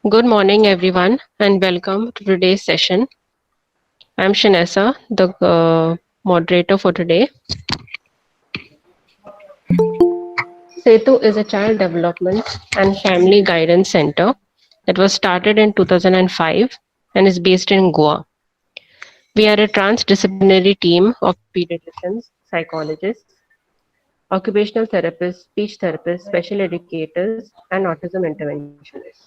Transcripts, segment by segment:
Good morning, everyone, and welcome to today's session. I'm Shanessa, the moderator for today. Setu is a child development and family guidance center that was started in 2005 and is based in Goa. We are a transdisciplinary team of pediatricians, psychologists, occupational therapists, speech therapists, special educators, and autism interventionists.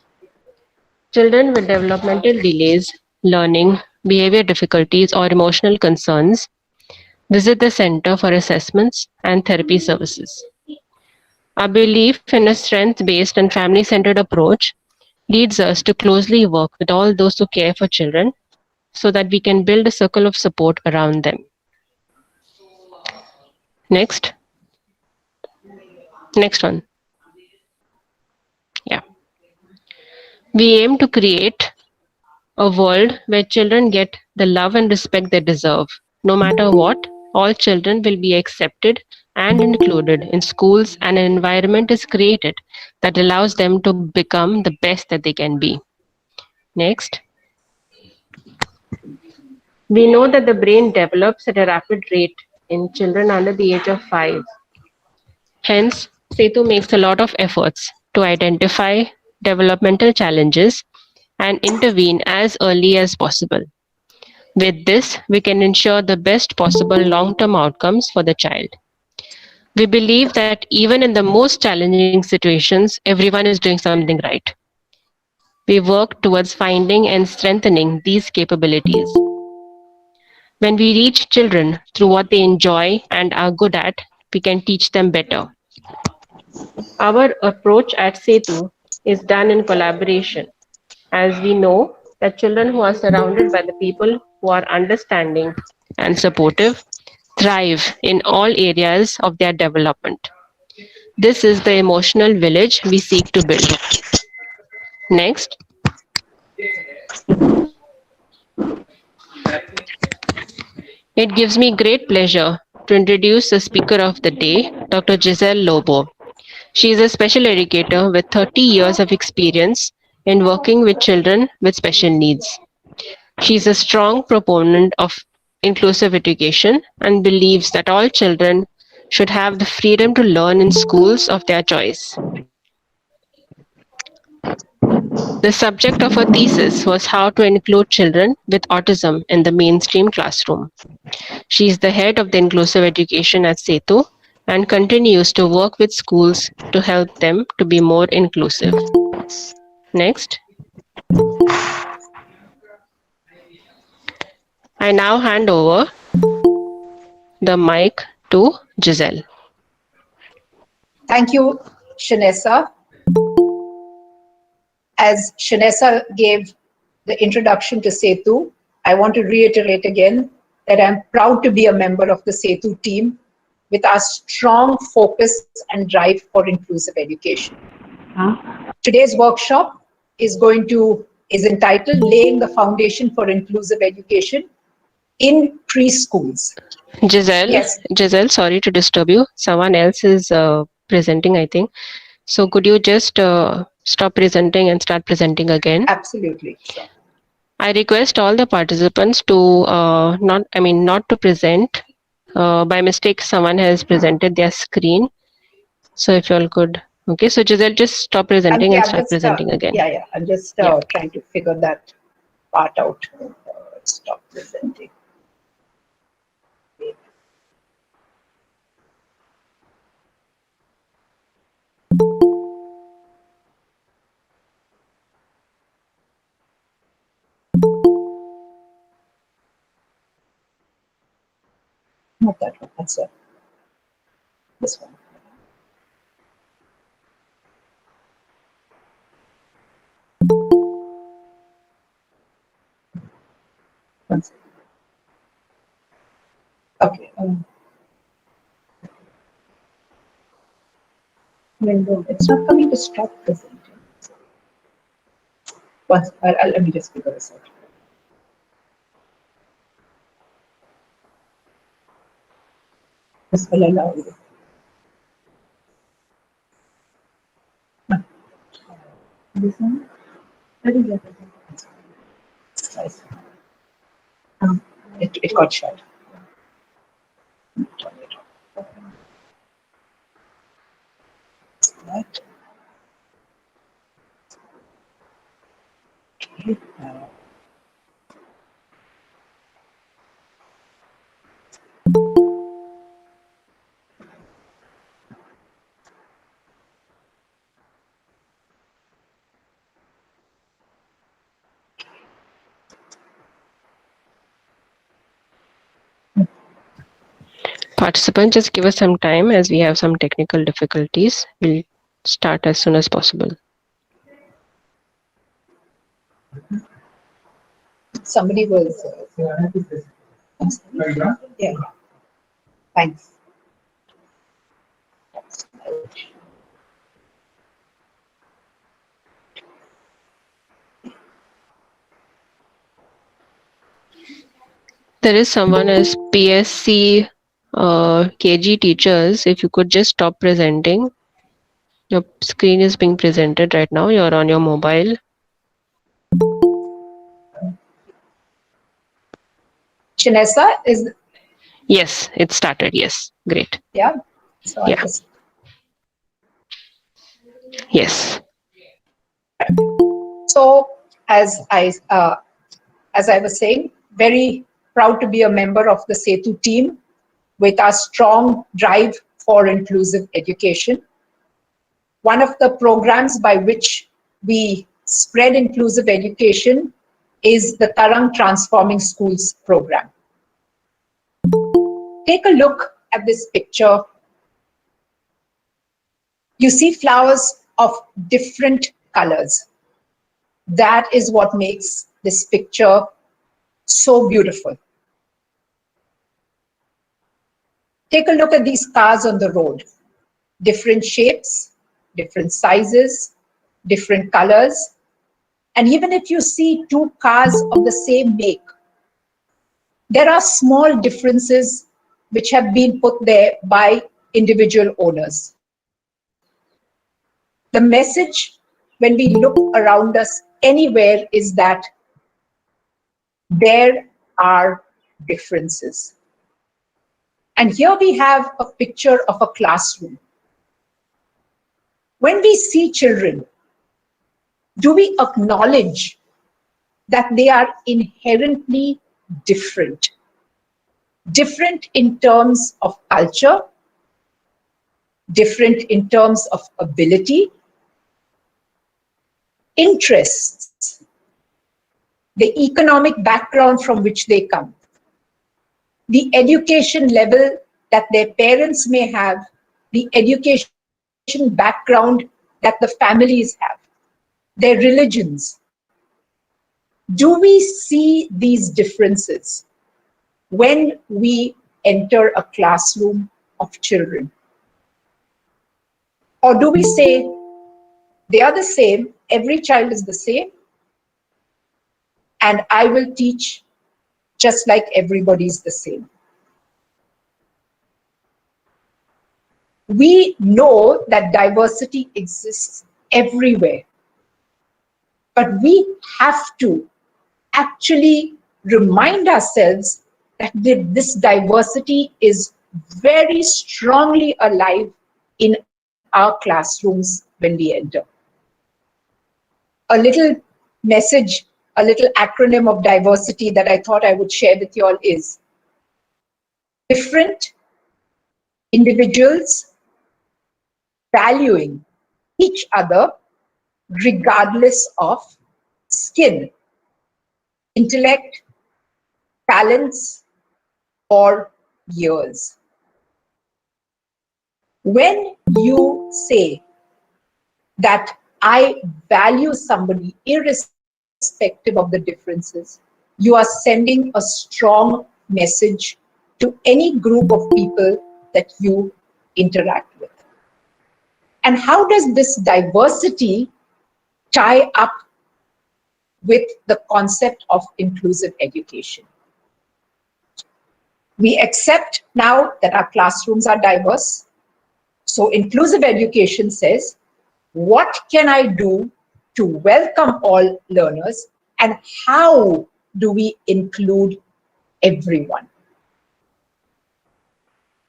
Children with developmental delays, learning, behavior difficulties, or emotional concerns visit the Center for Assessments and Therapy Services. Our belief in a strength based and family centered approach leads us to closely work with all those who care for children so that we can build a circle of support around them. Next, next one. Yeah. We aim to create a world where children get the love and respect they deserve. No matter what, all children will be accepted and included in schools, and an environment is created that allows them to become the best that they can be. Next, we know that the brain develops at a rapid rate in children under the age of 5. Hence, Setu makes a lot of efforts to identify developmental challenges and intervene as early as possible. With this, we can ensure the best possible long term outcomes for the child. We believe that even in the most challenging situations, everyone is doing something right. We work towards finding and strengthening these capabilities. When we reach children through what they enjoy and are good at, we can teach them better. Our approach at Setu is done in collaboration, as we know that children who are surrounded by the people who are understanding and supportive thrive in all areas of their development. This is the emotional village we seek to build. Next, it gives me great pleasure to introduce the speaker of the day, Dr. Giselle Lobo. She is a special educator with 30 years of experience in working with children with special needs. She is a strong proponent of inclusive education and believes that all children should have the freedom to learn in schools of their choice. The subject of her thesis was how to include children with autism in the mainstream classroom. She is the head of the inclusive education at Setu and continues to work with schools to help them to be more inclusive. Next, I now hand over the mic to Giselle. Thank you, Shanessa. As Shanessa gave the introduction to Setu, I want to reiterate again that I'm proud to be a member of the Setu team with our strong focus and drive for inclusive education. Today's workshop is entitled Laying the Foundation for Inclusive Education in Preschools. Yes. Giselle, sorry to disturb you. Someone else is presenting, I think. So could you just stop presenting and start presenting again? Absolutely. Sure. I request all the participants to not to present. By mistake, someone has presented their screen. So if you all could, okay. So Giselle, just stop presenting and start presenting again. Yeah. I'm just trying to figure that part out. Stop presenting. Not that one. That's it. This one. One second. Okay. Window. It's not coming to stop presenting. Let me just figure this out. This will allow you. This one. It got shut. Right. Okay. Participants, just give us some time as we have some technical difficulties. We'll start as soon as possible. Somebody was. Yeah. Thanks. There is someone as PSC KG teachers. If you could just stop presenting. Your screen is being presented right now. You're on your mobile. Chinesa is. Yes, it started. Yes, great. Yeah. So Yeah. I just. Yes. So as I was saying, very proud to be a member of the SETU team with our strong drive for inclusive education. One of the programs by which we spread inclusive education is the Tarang Transforming Schools program. Take a look at this picture. You see flowers of different colors. That is what makes this picture so beautiful. Take a look at these cars on the road. Different shapes, different sizes, different colors. And even if you see two cars of the same make, there are small differences which have been put there by individual owners. The message when we look around us anywhere is that there are differences. And here we have a picture of a classroom. When we see children, do we acknowledge that they are inherently different? Different in terms of culture, different in terms of ability, interests, the economic background from which they come, the education level that their parents may have, the education background that the families have, their religions. Do we see these differences when we enter a classroom of children? Or do we say they are the same, every child is the same, and I will teach just like everybody's the same? We know that diversity exists everywhere, but we have to actually remind ourselves that this diversity is very strongly alive in our classrooms when we enter. A little message, a little acronym of diversity that I thought I would share with you all is: different individuals valuing each other regardless of skin, intellect, talents, or years. When you say that I value somebody irrespective of the differences, you are sending a strong message to any group of people that you interact with. And how does this diversity tie up with the concept of inclusive education? We accept now that our classrooms are diverse. So inclusive education says, what can I do to welcome all learners, and how do we include everyone?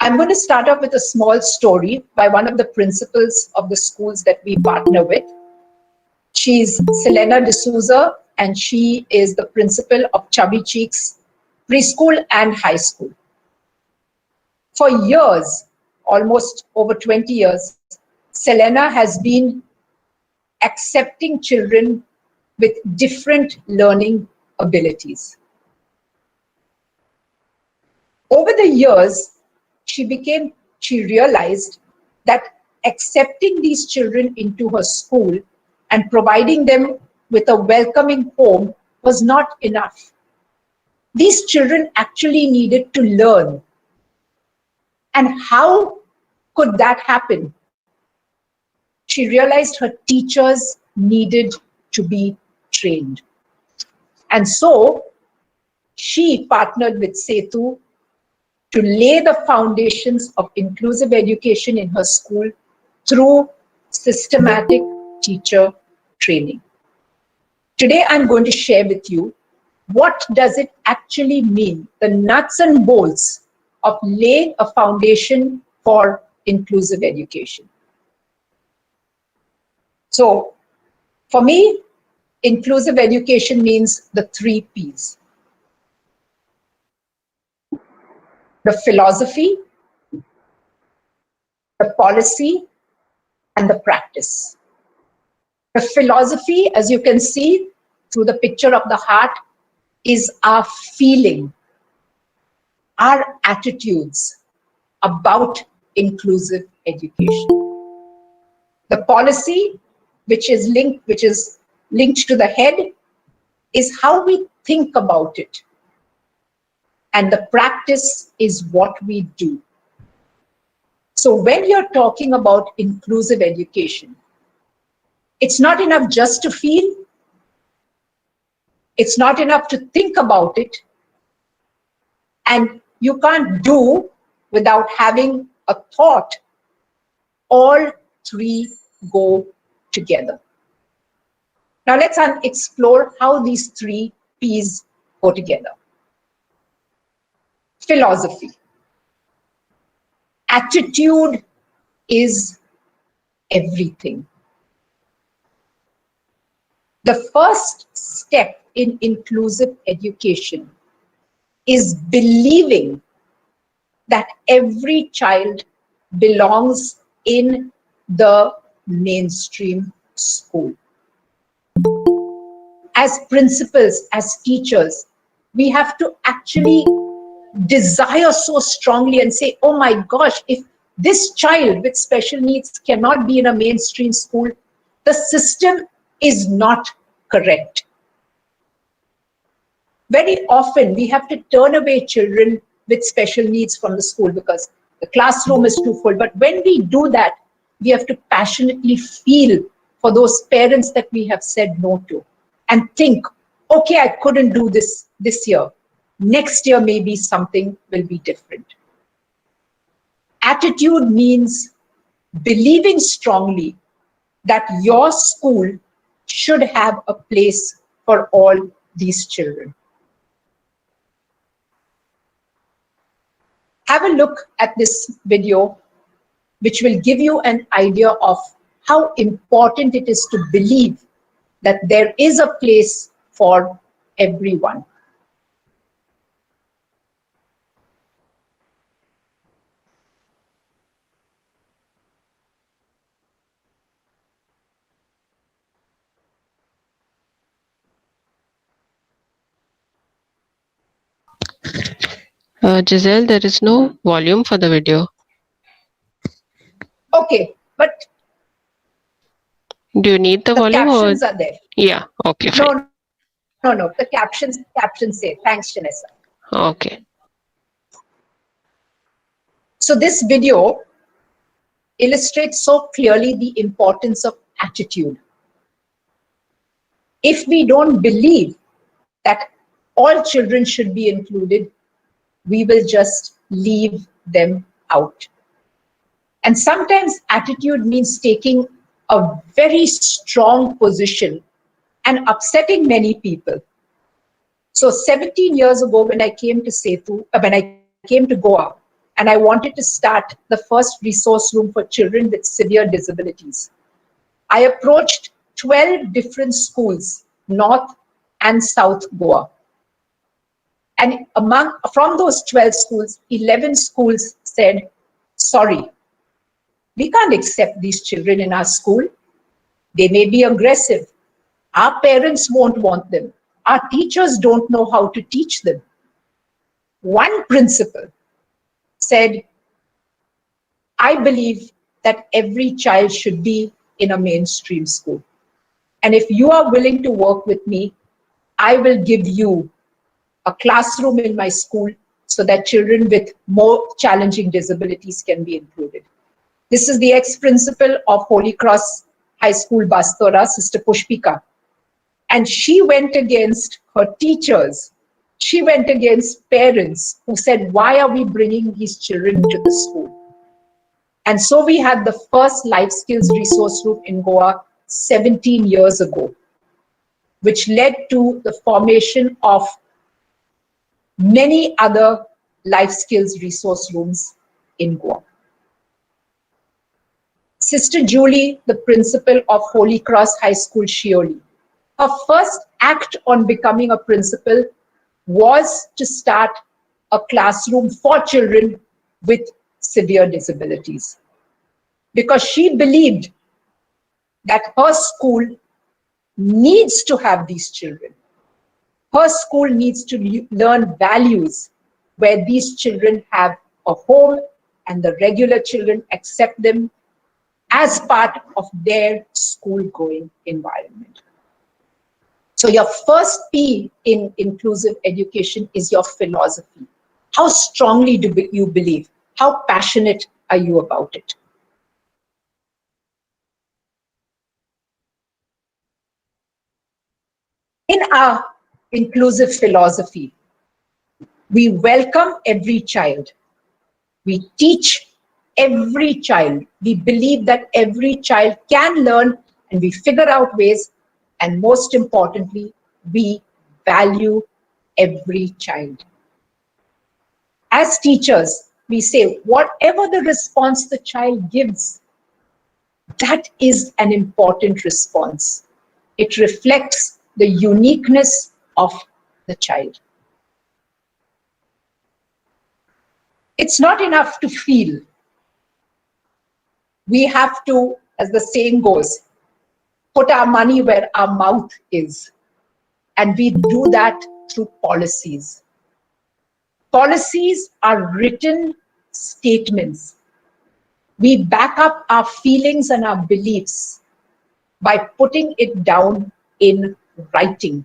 I'm going to start off with a small story by one of the principals of the schools that we partner with. She's Selena D'Souza, and she is the principal of Chubby Cheeks preschool and high school. For years, almost over 20 years, Selena has been accepting children with different learning abilities. Over the years, she realized that accepting these children into her school and providing them with a welcoming home was not enough. These children actually needed to learn. And how could that happen? She realized her teachers needed to be trained. And so she partnered with Setu to lay the foundations of inclusive education in her school through systematic teacher training. Today, I'm going to share with you what does it actually mean, the nuts and bolts of laying a foundation for inclusive education. So, for me, inclusive education means the 3 Ps. The philosophy, the policy, and the practice. The philosophy, as you can see through the picture of the heart, is our feeling, our attitudes about inclusive education. The policy, which is linked to the head, is how we think about it. And the practice is what we do. So when you're talking about inclusive education, it's not enough just to feel. It's not enough to think about it. And you can't do without having a thought. All 3 go together. Now let's explore how these 3 Ps go together. Philosophy. Attitude is everything. The first step in inclusive education is believing that every child belongs in the mainstream school. As principals, as teachers, we have to actually desire so strongly and say, oh my gosh, if this child with special needs cannot be in a mainstream school, the system is not correct. Very often we have to turn away children with special needs from the school because the classroom is too full. But when we do that, we have to passionately feel for those parents that we have said no to and think, okay, I couldn't do this year. Next year, maybe something will be different. Attitude means believing strongly that your school should have a place for all these children. Have a look at this video, which will give you an idea of how important it is to believe that there is a place for everyone. Giselle, there is no volume for the video. Okay, but Do you need the volume? captions are there. Yeah, okay, fine. No. The captions say. Thanks, Janessa. Okay. So this video illustrates so clearly the importance of attitude. If we don't believe that all children should be included, we will just leave them out. And sometimes attitude means taking a very strong position and upsetting many people. So 17 years ago, when I came to when I came to Goa, and I wanted to start the first resource room for children with severe disabilities, I approached 12 different schools, North and South Goa. And from those 12 schools, 11 schools said, sorry, we can't accept these children in our school. They may be aggressive. Our parents won't want them. Our teachers don't know how to teach them. One principal said, I believe that every child should be in a mainstream school. And if you are willing to work with me, I will give you a classroom in my school so that children with more challenging disabilities can be included. This is the ex-principal of Holy Cross High School, Bastora, Sister Pushpika. And she went against her teachers. She went against parents who said, why are we bringing these children to the school? And so we had the first life skills resource room in Goa 17 years ago, which led to the formation of many other life skills resource rooms in Goa. Sister Julie, the principal of Holy Cross High School, Shioli, her first act on becoming a principal was to start a classroom for children with severe disabilities, because she believed that her school needs to have these children. Her school needs to learn values where these children have a home and the regular children accept them as part of their school-going environment. So your first P in inclusive education is your philosophy. How strongly do you believe? How passionate are you about it? In our inclusive philosophy, we welcome every child. We teach every child. We believe that every child can learn, and we figure out ways. And most importantly, we value every child. As teachers, we say, whatever the response the child gives, that is an important response. It reflects the uniqueness of the child. It's not enough to feel. We have to, as the saying goes, put our money where our mouth is. And we do that through policies. Policies are written statements. We back up our feelings and our beliefs by putting it down in writing,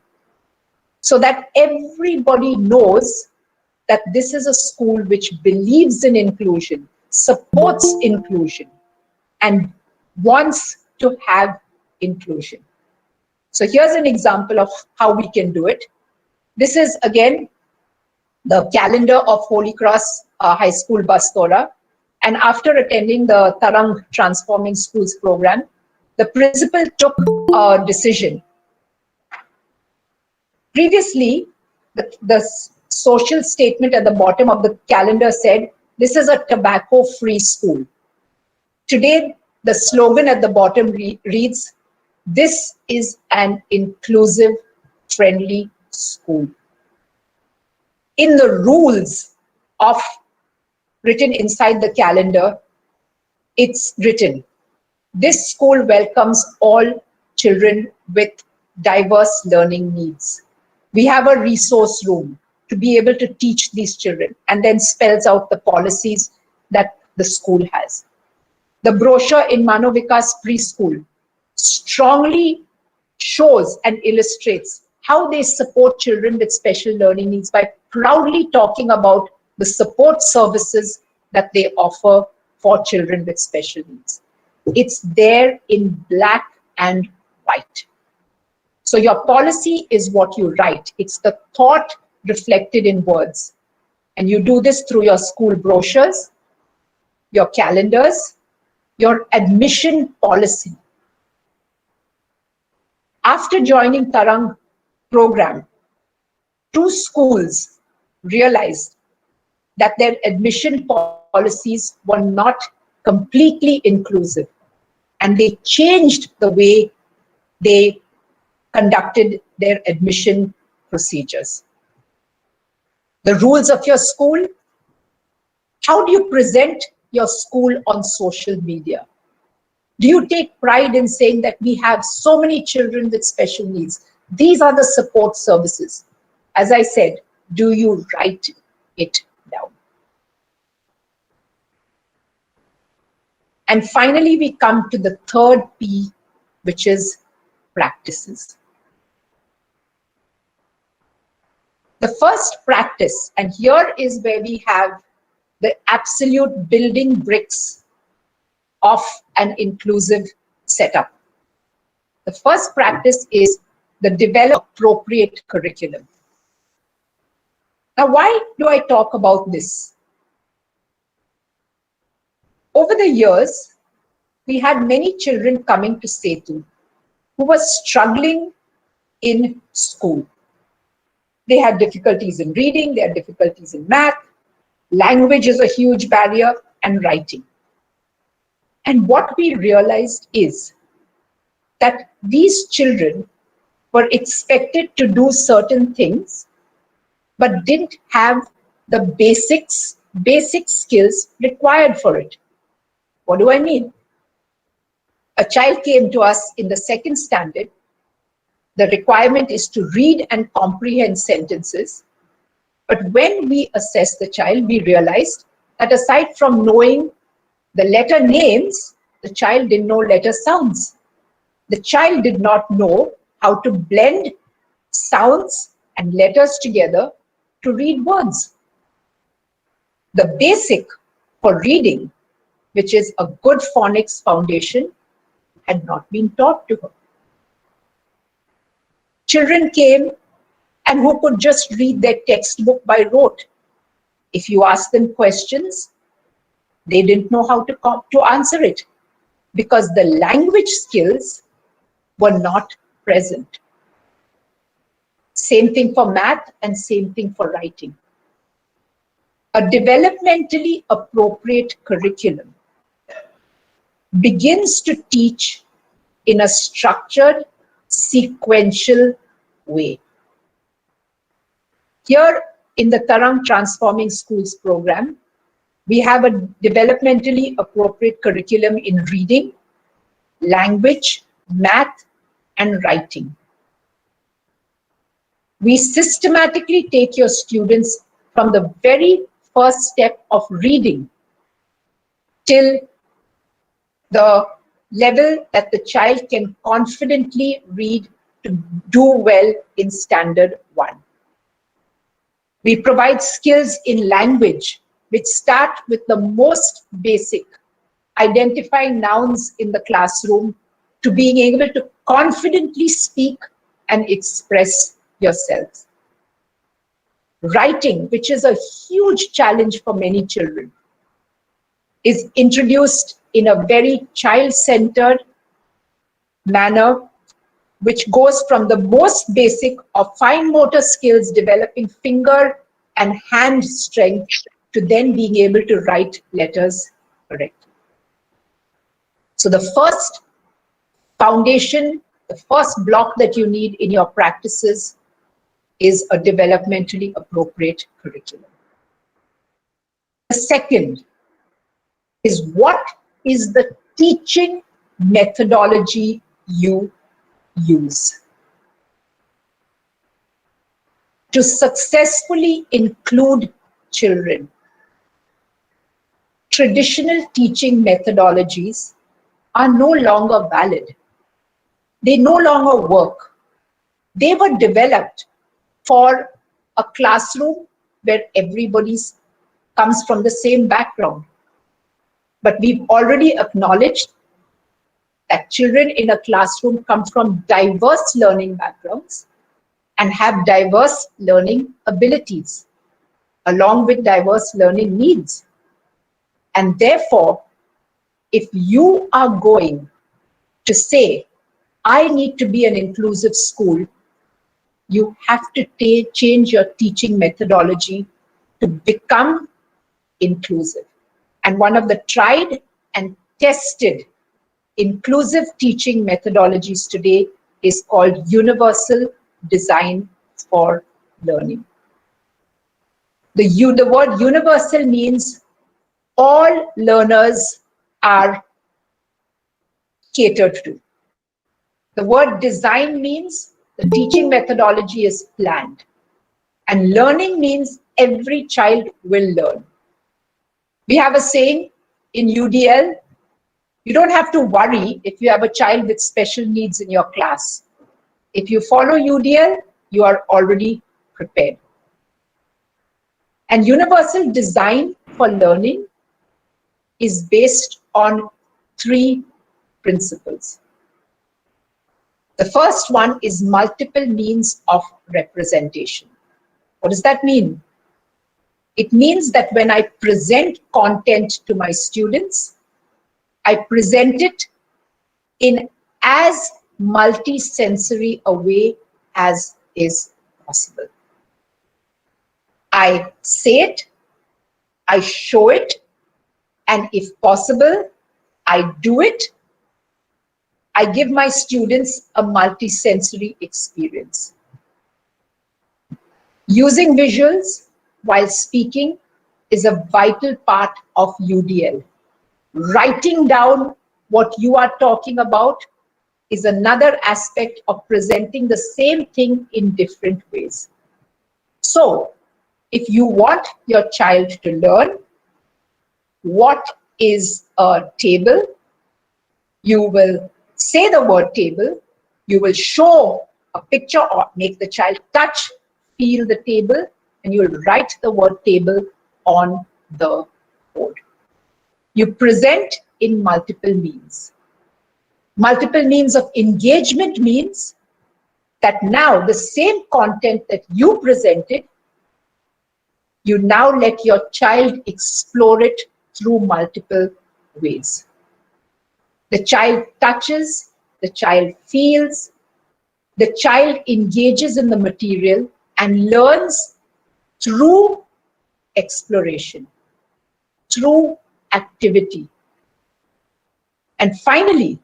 so that everybody knows that this is a school which believes in inclusion, supports inclusion, and wants to have inclusion. So here's an example of how we can do it. This is, again, the calendar of Holy Cross High School, Bastora. And after attending the Tarang Transforming Schools program, the principal took a decision. Previously, the social statement at the bottom of the calendar said, this is a tobacco-free school. Today, the slogan at the bottom reads, this is an inclusive, friendly school. In the rules written inside the calendar, it's written, this school welcomes all children with diverse learning needs. We have a resource room to be able to teach these children, and then spells out the policies that the school has. The brochure in Manovikas preschool strongly shows and illustrates how they support children with special learning needs by proudly talking about the support services that they offer for children with special needs. It's there in black and white. So your policy is what you write. It's the thought reflected in words. And you do this through your school brochures, your calendars, your admission policy. After joining Tarang program, 2 schools realized that their admission policies were not completely inclusive, and they changed the way they conducted their admission procedures. The rules of your school, how do you present your school on social media? Do you take pride in saying that we have so many children with special needs? These are the support services. As I said, do you write it down? And finally, we come to the third P, which is practices. The first practice, and here is where we have the absolute building bricks of an inclusive setup. The first practice is the develop appropriate curriculum. Now, why do I talk about this? Over the years, we had many children coming to Setu who were struggling in school. They had difficulties in reading, they had difficulties in math, language is a huge barrier, and writing. And what we realized is that these children were expected to do certain things, but didn't have the basic skills required for it. What do I mean? A child came to us in the second standard. The requirement is to read and comprehend sentences. But when we assessed the child, we realized that aside from knowing the letter names, the child didn't know letter sounds. The child did not know how to blend sounds and letters together to read words. The basic for reading, which is a good phonics foundation, had not been taught to her. Children came and who could just read their textbook by rote. If you ask them questions, they didn't know how to answer it because the language skills were not present. Same thing for math and same thing for writing. A developmentally appropriate curriculum begins to teach in a structured, sequential way. Here in the Tarang Transforming Schools program, we have a developmentally appropriate curriculum in reading, language, math, and writing. We systematically take your students from the very first step of reading till the level that the child can confidently read to do well in standard 1. We provide skills in language which start with the most basic, identifying nouns in the classroom to being able to confidently speak and express yourself. Writing, which is a huge challenge for many children, is introduced in a very child-centered manner, which goes from the most basic of fine motor skills, developing finger and hand strength, to then being able to write letters correctly. So the first foundation, the first block that you need in your practices is a developmentally appropriate curriculum. The second is, what is the teaching methodology you use? To successfully include children, traditional teaching methodologies are no longer valid. They no longer work. They were developed for a classroom where everybody comes from the same background. But we've already acknowledged that children in a classroom come from diverse learning backgrounds and have diverse learning abilities, along with diverse learning needs. And therefore, if you are going to say I need to be an inclusive school, you have to change your teaching methodology to become inclusive. And one of the tried and tested inclusive teaching methodologies today is called universal design for learning. The word universal means all learners are catered to. The word design means the teaching methodology is planned. And learning means every child will learn. We have a saying in UDL, you don't have to worry if you have a child with special needs in your class. If you follow UDL, you are already prepared. And universal design for learning is based on 3 principles. The first one is multiple means of representation. What does that mean? It means that when I present content to my students, I present it in as multi-sensory a way as is possible. I say it, I show it, and if possible, I do it. I give my students a multi-sensory experience. Using visuals while speaking is a vital part of UDL. Writing down what you are talking about is another aspect of presenting the same thing in different ways. So, if you want your child to learn what is a table, you will say the word table, you will show a picture or make the child touch, feel the table, and you will write the word table on the board. You present in multiple means. Multiple means of engagement means that now the same content that you presented, you now let your child explore it through multiple ways. The child touches, the child feels, the child engages in the material and learns through exploration, through activity. And finally,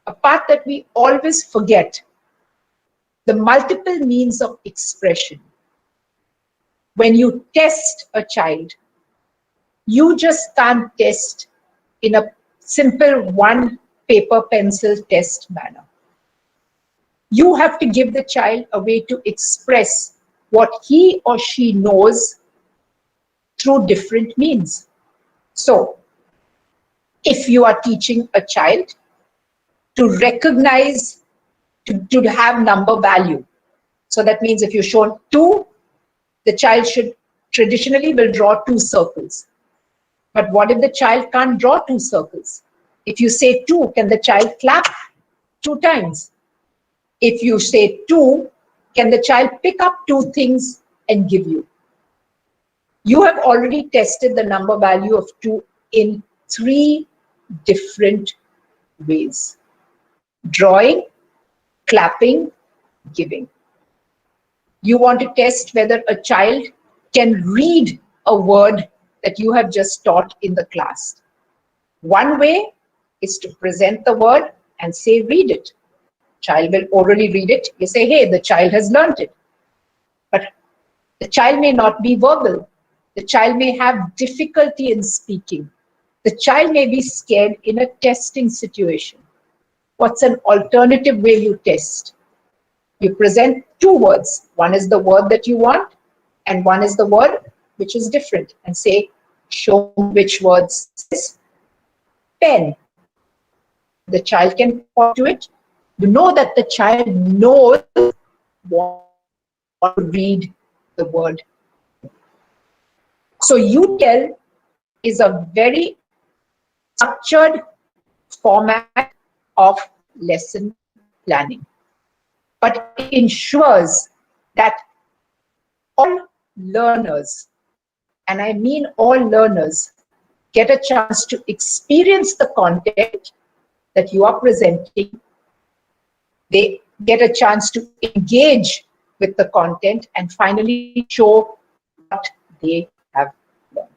a part that we always forget, the multiple means of expression. When you test a child, you just can't test in a simple one paper pencil test manner. You have to give the child a way to express what he or she knows through different means. So, if you are teaching a child to recognize, to have number value, so that means if you show 2, the child should traditionally will draw 2 circles. But what if the child can't draw 2 circles? If you say 2, can the child clap 2 times? If you say 2, can the child pick up 2 things and give you? You have already tested the number value of 2 in 3 different ways: drawing, clapping, giving. You want to test whether a child can read a word that you have just taught in the class. One way is to present the word and say, read it. Child will orally read it. You say, hey, the child has learnt it. But the child may not be verbal. The child may have difficulty in speaking. The child may be scared in a testing situation. What's an alternative way you test? You present 2 words. One is the word that you want, and one is the word which is different. And say, show me which word says pen. The child can point to it. You know that the child knows what to read the word. So UDL is a very structured format of lesson planning. But it ensures that all learners, and I mean all learners, get a chance to experience the content that you are presenting They get a chance to engage with the content and finally show what they have learned.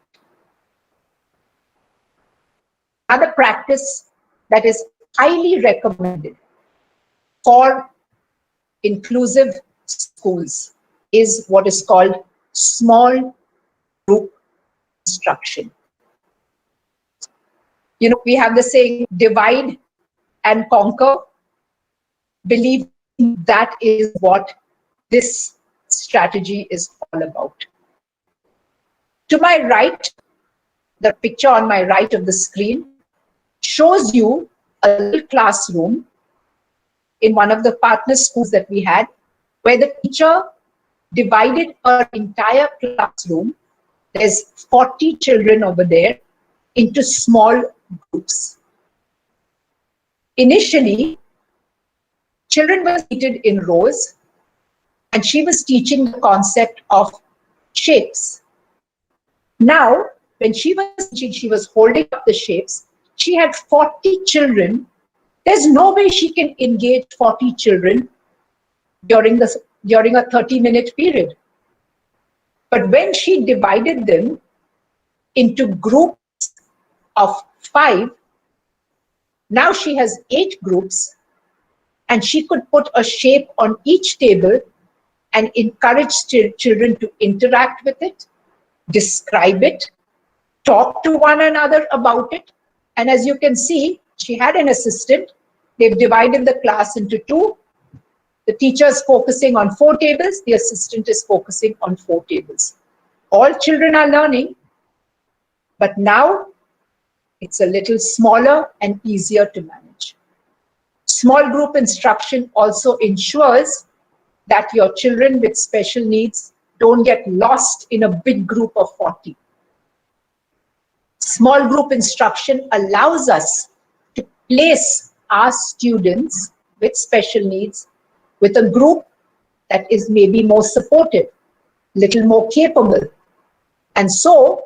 Another practice that is highly recommended for inclusive schools is what is called small group instruction. We have the saying, divide and conquer. Believe that is what this strategy is all about. To my right, the picture on my right of the screen shows you a little classroom in one of the partner schools that we had, where the teacher divided her entire classroom, there's 40 children over there, into small groups. Initially, children were seated in rows, and she was teaching the concept of shapes. Now, when she was teaching, she was holding up the shapes. She had 40 children. There's no way she can engage 40 children during a 30-minute period. But when she divided them into groups of 5, now she has 8 groups, and she could put a shape on each table and encourage children to interact with it, describe it, talk to one another about it. And as you can see, she had an assistant. They've divided the class into 2. The teacher is focusing on 4 tables. The assistant is focusing on 4 tables. All children are learning, but now it's a little smaller and easier to manage. Small group instruction also ensures that your children with special needs don't get lost in a big group of 40. Small group instruction allows us to place our students with special needs with a group that is maybe more supportive, little more capable. And so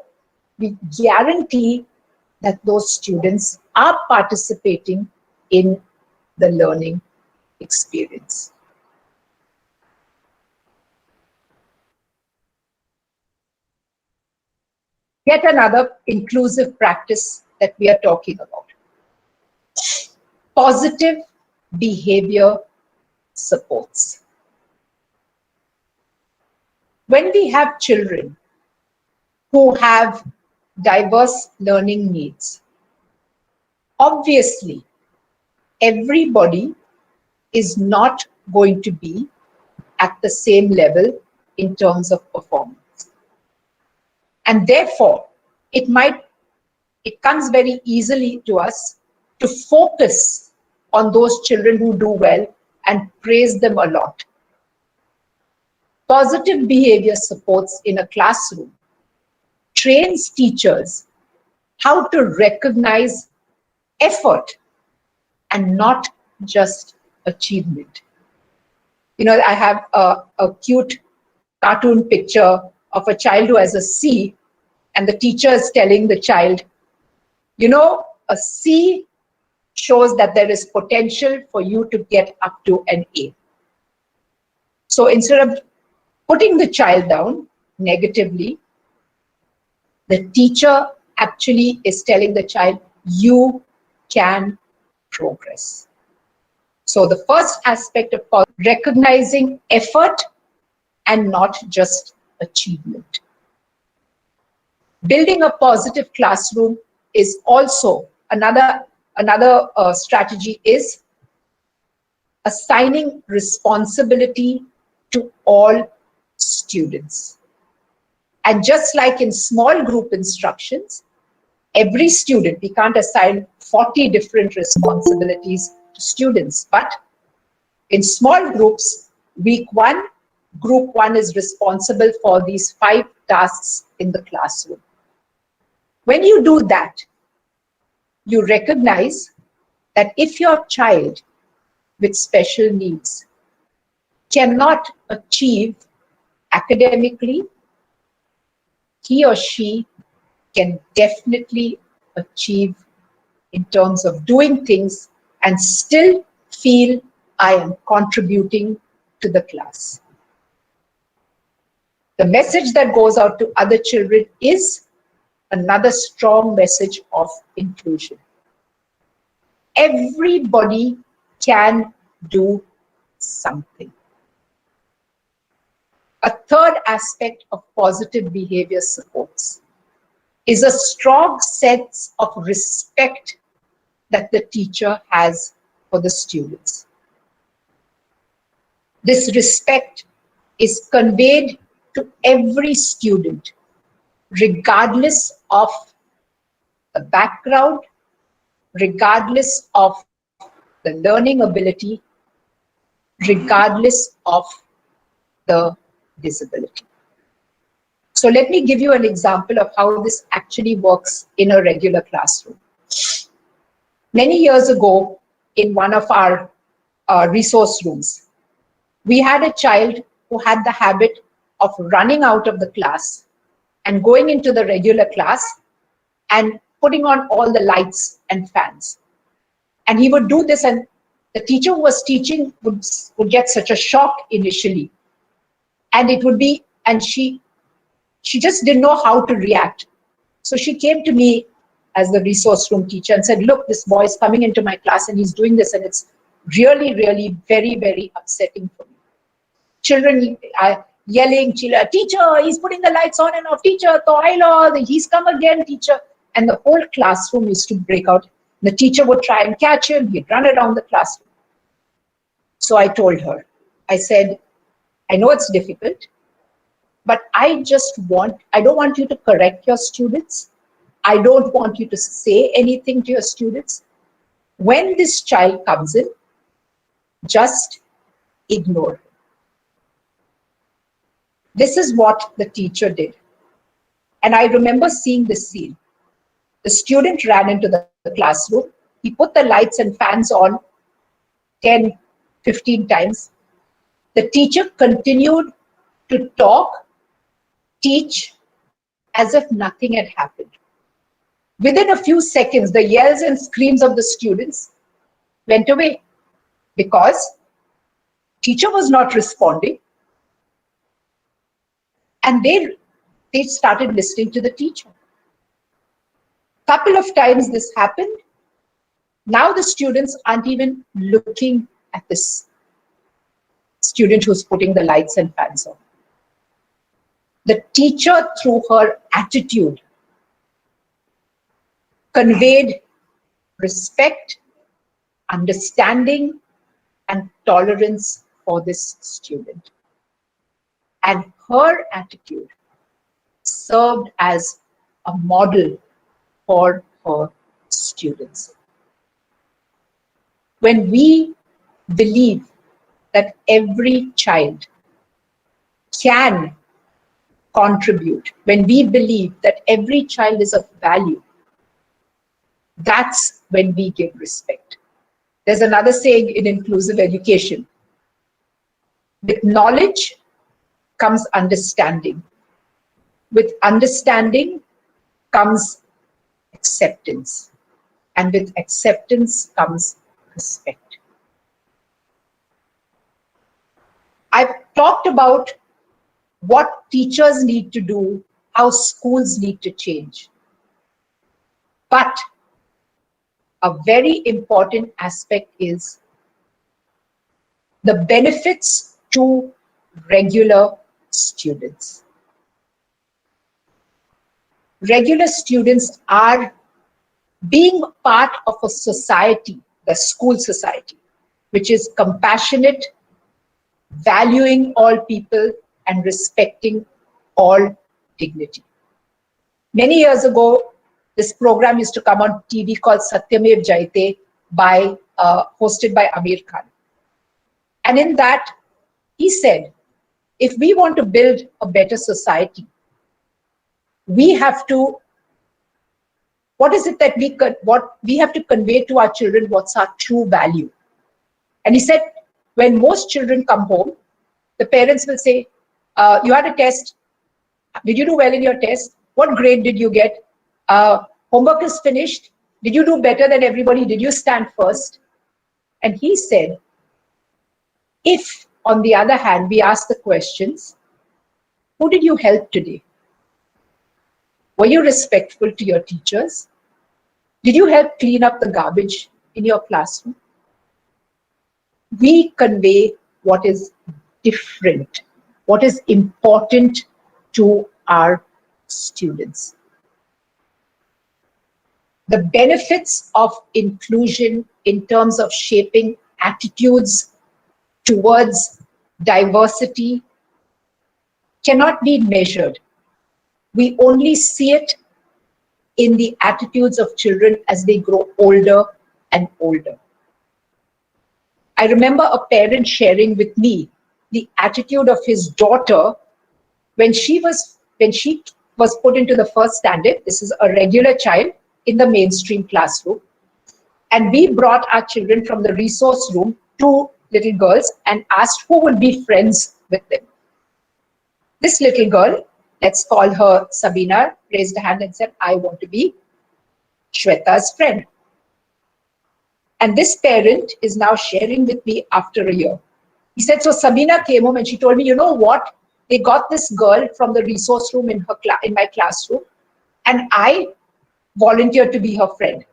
we guarantee that those students are participating in the learning experience. Yet another inclusive practice that we are talking about. Positive behavior supports. When we have children who have diverse learning needs, obviously, everybody is not going to be at the same level in terms of performance. And therefore, it comes very easily to us to focus on those children who do well and praise them a lot. Positive behavior supports in a classroom trains teachers how to recognize effort and not just achievement. I have a cute cartoon picture of a child who has a C, and the teacher is telling the child, a C shows that there is potential for you to get up to an A. So instead of putting the child down negatively, the teacher actually is telling the child, you can progress. So the first aspect of recognizing effort and not just achievement. Building a positive classroom is also another strategy is assigning responsibility to all students. And just like in small group instructions, every student, we can't assign 40 different responsibilities to students, but in small groups, week 1, group 1 is responsible for these 5 tasks in the classroom. When you do that, you recognize that if your child with special needs cannot achieve academically, he or she can definitely achieve in terms of doing things and still feel I am contributing to the class. The message that goes out to other children is another strong message of inclusion. Everybody can do something. A third aspect of positive behavior supports is a strong sense of respect that the teacher has for the students. This respect is conveyed to every student, regardless of the background, regardless of the learning ability, regardless of the disability. So let me give you an example of how this actually works in a regular classroom. Many years ago, in one of our resource rooms, we had a child who had the habit of running out of the class and going into the regular class and putting on all the lights and fans. And he would do this, and the teacher who was teaching would get such a shock initially. And it would be, and she just didn't know how to react. So she came to me as the resource room teacher and said, look, this boy is coming into my class and he's doing this, and it's really, really very, very upsetting for me. Children are yelling, teacher, he's putting the lights on and off, teacher, he's come again, teacher. And the whole classroom used to break out. The teacher would try and catch him, he'd run around the classroom. So I told her, I said, I know it's difficult, but I don't want you to correct your students. I don't want you to say anything to your students. When this child comes in, just ignore him. This is what the teacher did. And I remember seeing this scene. The student ran into the classroom. He put the lights and fans on 10, 15 times. The teacher continued to talk, teach, as if nothing had happened. Within a few seconds, the yells and screams of the students went away because teacher was not responding. And they started listening to the teacher. Couple of times this happened. Now the students aren't even looking at this student who's putting the lights and fans on. The teacher, through her attitude, conveyed respect, understanding, and tolerance for this student. And her attitude served as a model for her students. When we believe that every child can contribute, when we believe that every child is of value, that's when we give respect. There's another saying in inclusive education: with knowledge comes understanding. With understanding comes acceptance. And with acceptance comes respect. I've talked about what teachers need to do, how schools need to change. But a very important aspect is the benefits to regular students. Regular students are being part of a society, the school society, which is compassionate, valuing all people, and respecting all dignity. Many years ago, this program used to come on TV called Satyamev Jayate, hosted by Amir Khan. And in that, he said, if we want to build a better society, we have to, what is it that we have to convey to our children? What's our true value? And he said, when most children come home, the parents will say, you had a test. Did you do well in your test? What grade did you get? Homework is finished. Did you do better than everybody? Did you stand first? And he said, If, on the other hand, we ask the questions, who did you help today? Were you respectful to your teachers? Did you help clean up the garbage in your classroom? We convey what is different, what is important to our students. The benefits of inclusion in terms of shaping attitudes towards diversity cannot be measured. We only see it in the attitudes of children as they grow older and older. I remember a parent sharing with me the attitude of his daughter when she was put into the first standard. This is a regular child in the mainstream classroom. And we brought our children from the resource room, two little girls, and asked who would be friends with them. This little girl, let's call her Sabina, raised a hand and said, I want to be Shweta's friend. And this parent is now sharing with me after a year. He said, so Sabina came home and she told me, you know what? They got this girl from the resource room in my classroom, and I volunteered to be her friend.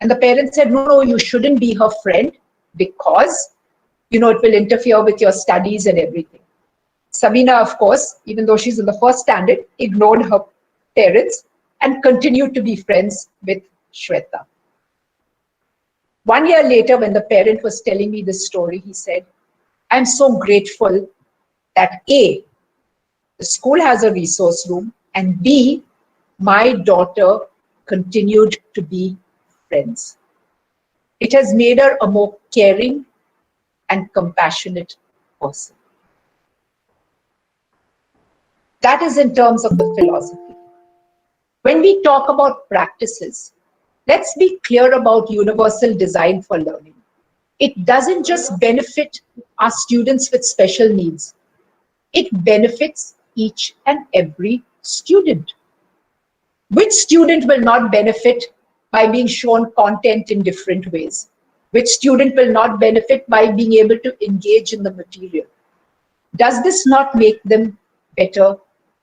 And the parent said, no, you shouldn't be her friend because, it will interfere with your studies and everything. Sabina, of course, even though she's in the first standard, ignored her parents and continued to be friends with Shweta. 1 year later, when the parent was telling me this story, he said, I'm so grateful that A, the school has a resource room, and B, my daughter continued to be friends. It has made her a more caring and compassionate person. That is in terms of the philosophy. When we talk about practices, let's be clear about universal design for learning. It doesn't just benefit our students with special needs. It benefits each and every student. Which student will not benefit by being shown content in different ways? Which student will not benefit by being able to engage in the material? Does this not make them better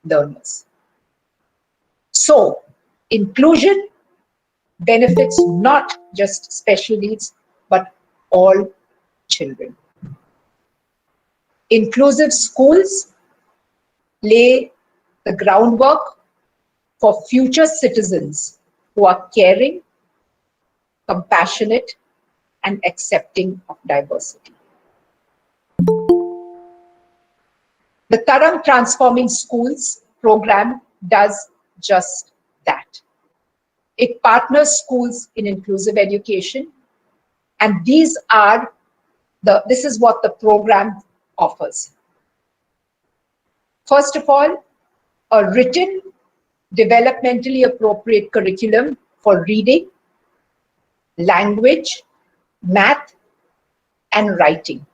learners? So, inclusion benefits not just special needs, but all children. Inclusive schools lay the groundwork for future citizens who are caring, compassionate, and accepting of diversity. The Tarang Transforming Schools program does just that. It partners schools in inclusive education, and this is what the program offers. First of all, a written, developmentally appropriate curriculum for reading, language, math, and writing.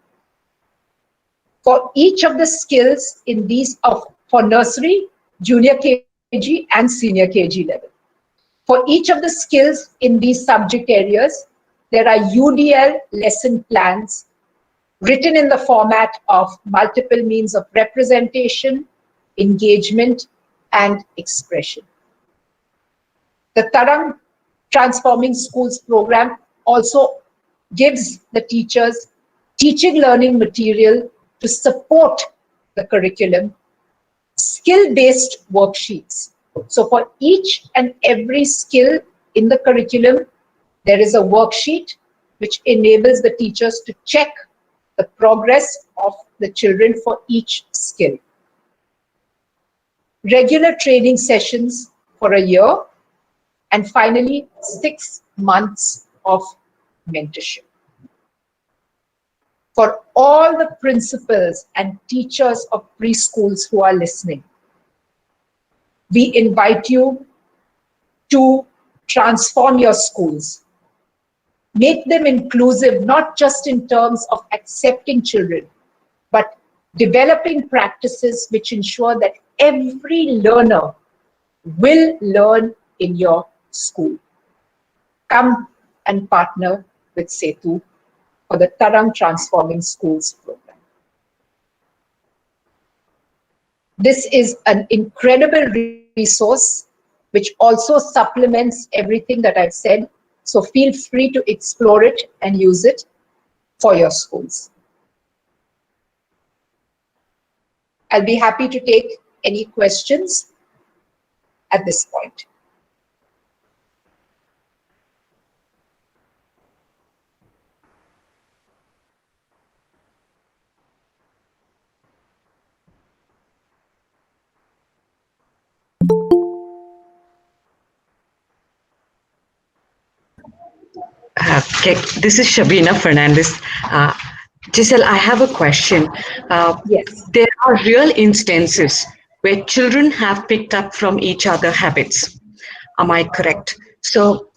For each of the skills in these for nursery, junior KG, and senior KG level. For each of the skills in these subject areas, there are UDL lesson plans written in the format of multiple means of representation, engagement, and expression. The Tarang Transforming Schools program also gives the teachers teaching learning material to support the curriculum, skill-based worksheets. So for each and every skill in the curriculum, there is a worksheet which enables the teachers to check the progress of the children for each skill. Regular training sessions for a year, and finally 6 months of mentorship. For all the principals and teachers of preschools who are listening, we invite you to transform your schools. Make them inclusive, not just in terms of accepting children, but developing practices which ensure that every learner will learn in your school. Come and partner with Setu for the Tarang Transforming Schools program. This is an incredible resource which also supplements everything that I've said. So feel free to explore it and use it for your schools. I'll be happy to take any questions at this point. Okay, this is Shabina Fernandez. Uh, Giselle, I have a question. Yes. There are real instances where children have picked up from each other habits. Am I correct? So,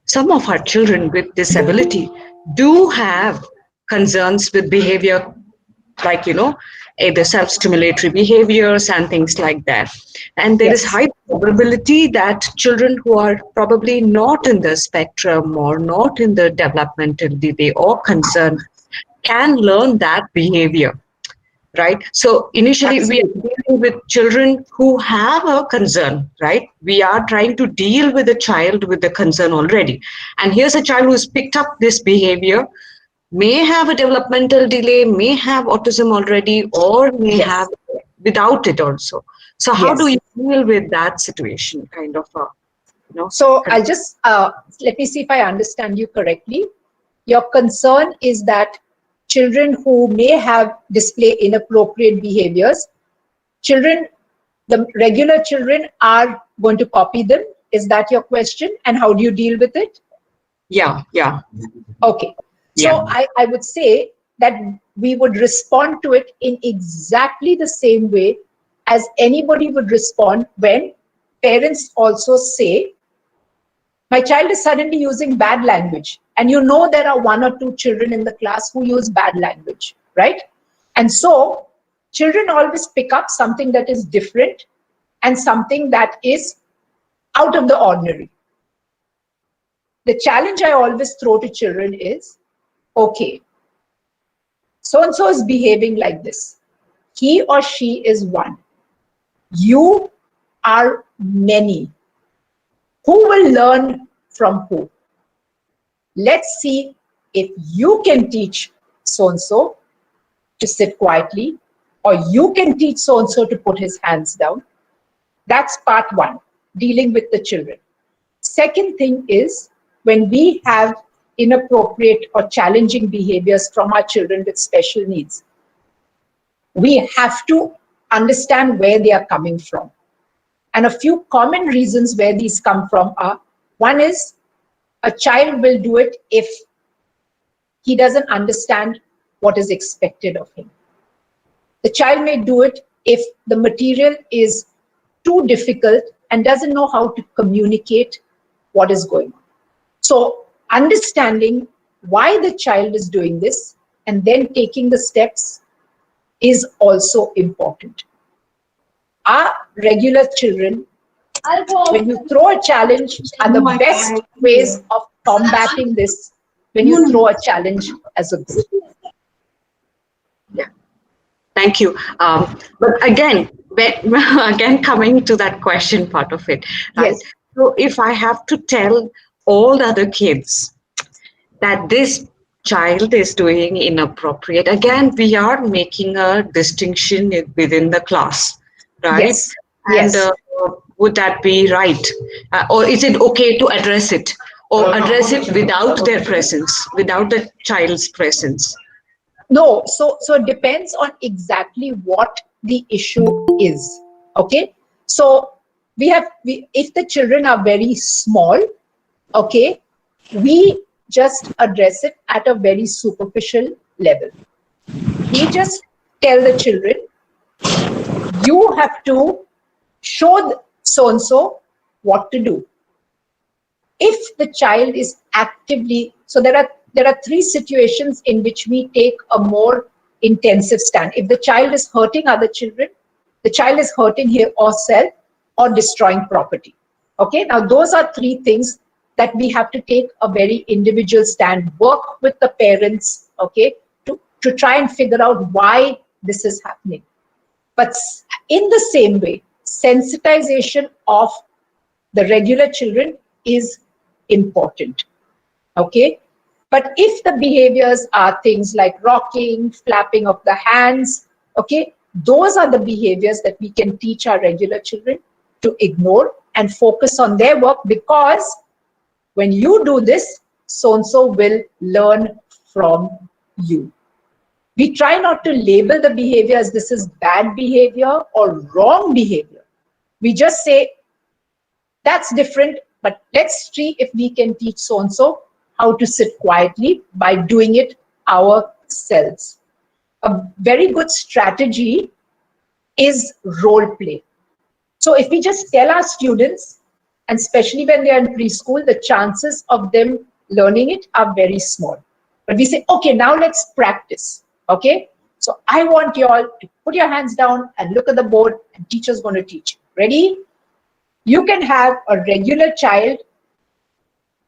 some of our children with disability do have concerns with behavior, like, either self-stimulatory behaviors and things like that. And there is Yes. high probability that children who are probably not in the spectrum or not in the developmental delay or concern can learn that behavior, right? So initially we are Absolutely. dealing with children who have a concern, right? We are trying to deal with a child with a concern already. And here's a child who's picked up this behavior, may have a developmental delay, may have autism already, or may have Yes. without it also. So how do Yes. you deal with that situation, kind of So I'll just let me see if I understand you correctly. Your concern is that children who may have display inappropriate behaviors, children, the regular children are going to copy them. Is that your question? And how do you deal with it? yeah, yeah, Okay. So yeah, I would say that we would respond to it in exactly the same way as anybody would respond when parents also say, my child is suddenly using bad language. And you know there are one or two children in the class who use bad language, right? And so children always pick up something that is different and something that is out of the ordinary. The challenge I always throw to children is, okay, so-and-so is behaving like this. He or she is one. You are many. Who will learn from who? Let's see if you can teach so-and-so to sit quietly, or you can teach so-and-so to put his hands down. That's part one, dealing with the children. Second thing is, when we have inappropriate or challenging behaviors from our children with special needs, we have to understand where they are coming from. And a few common reasons where these come from are, one is a child will do it if he doesn't understand what is expected of him. The child may do it if the material is too difficult and doesn't know how to communicate what is going on. So understanding why the child is doing this and then taking the steps is also important. Our regular children, when you throw a challenge, are the best ways of combating this when you throw a challenge as a group. yeah. Thank you. But again, again coming to that question part of it, right? Yes. So if I have to tell all the other kids that this child is doing inappropriate, again we are making a distinction within the class, right? Yes. And Yes. would that be right, or is it okay to address it, or address it without their presence, without the child's presence? No, so it depends on exactly what the issue is. Okay, so if the children are very small, okay, we just address it at a very superficial level. We just tell the children, you have to show so and so what to do. If the child is actively, so there are three situations in which we take a more intensive stand. If the child is hurting other children, the child is hurting him or self, or destroying property. Okay, now those are three things that we have to take a very individual stand, work with the parents, okay, to try and figure out why this is happening. But In the same way, sensitization of the regular children is important. Okay? But if the behaviors are things like rocking, flapping of the hands, okay, those are the behaviors that we can teach our regular children to ignore and focus on their work, because when you do this, so-and-so will learn from you. We try not to label the behavior as this is bad behavior or wrong behavior. We just say, that's different, but let's see if we can teach so-and-so how to sit quietly by doing it ourselves. A very good strategy is role play. So if we just tell our students, and especially when they are in preschool, the chances of them learning it are very small. But we say, okay, now let's practice. Okay, so I want you all to put your hands down and look at the board, and teacher's going to teach. Ready? You can have a regular child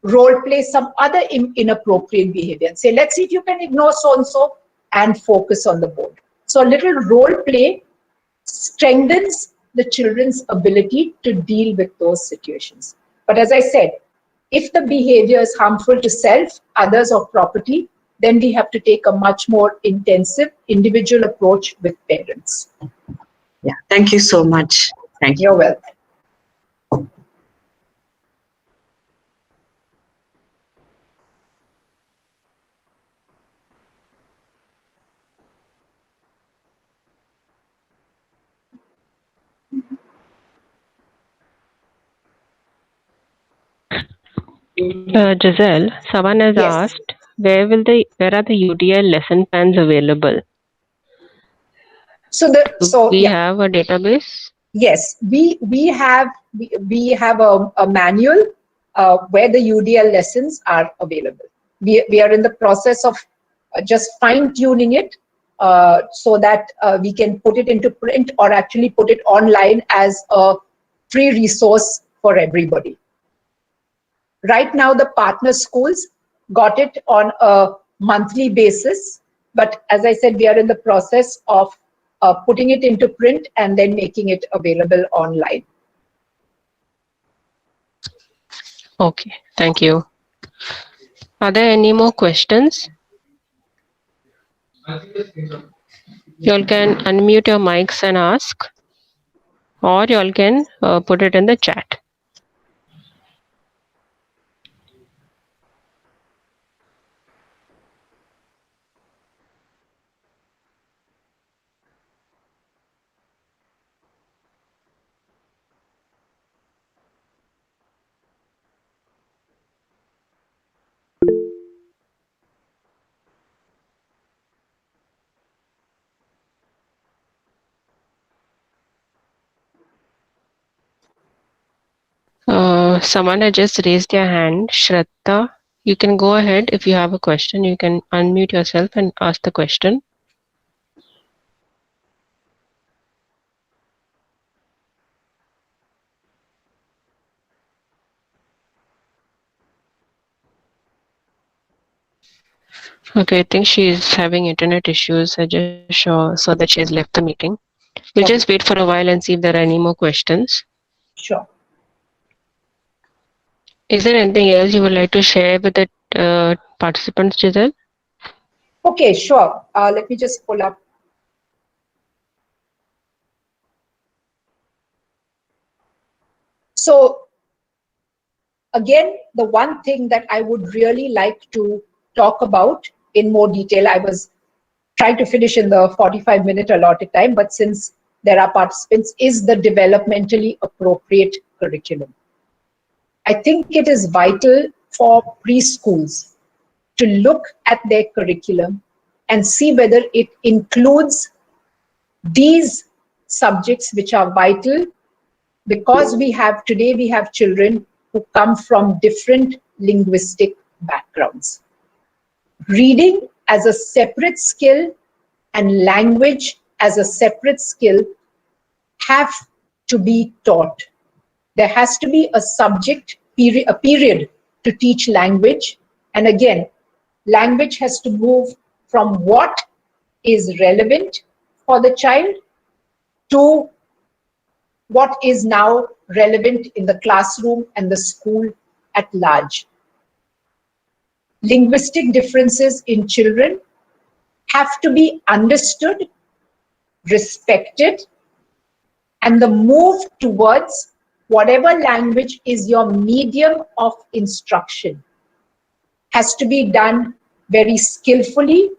role play some other inappropriate behavior and say, let's see if you can ignore so-and-so and focus on the board. So a little role play strengthens the children's ability to deal with those situations. But as I said, if the behavior is harmful to self, others, or property, then we have to take a much more intensive individual approach with parents. Yeah, thank you so much. Thank you. You're welcome. Giselle, someone has Yes. asked, where are the UDL lesson plans available? So We have a database. Yes, we have a manual where the UDL lessons are available. We are in the process of just fine tuning it so that we can put it into print, or actually put it online as a free resource for everybody. Right now, the partner schools got it on a monthly basis, but as I said, we are in the process of putting it into print and then making it available online. Okay, thank you. Are there any more questions? You all can unmute your mics and ask, or you all can put it in the chat. Someone had just raised their hand. Shraddha, you can go ahead. If you have a question, you can unmute yourself and ask the question. Okay, I think she is having internet issues. I just saw that she has left the meeting. We'll just wait for a while and see if there are any more questions. Sure. Is there anything else you would like to share with the participants, Giselle? Okay, sure. Let me just pull up. So again, the one thing that I would really like to talk about in more detail, I was trying to finish in the 45-minute allotted time, but since there are participants, is the developmentally appropriate curriculum. I think it is vital for preschools to look at their curriculum and see whether it includes these subjects which are vital, because we have children who come from different linguistic backgrounds. Reading as a separate skill and language as a separate skill have to be taught. There has to be a period to teach language. And again, language has to move from what is relevant for the child to what is now relevant in the classroom and the school at large. Linguistic differences in children have to be understood, respected, and the move towards whatever language is your medium of instruction has to be done very skillfully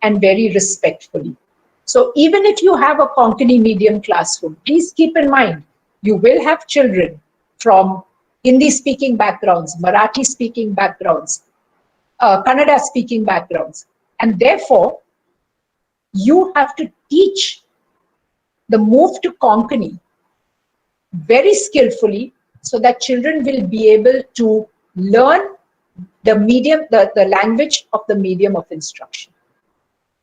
and very respectfully. So even if you have a Konkani medium classroom, please keep in mind, you will have children from Hindi speaking backgrounds, Marathi speaking backgrounds, Kannada speaking backgrounds. And therefore, you have to teach the move to Konkani very skillfully so that children will be able to learn the medium, the language of the medium of instruction.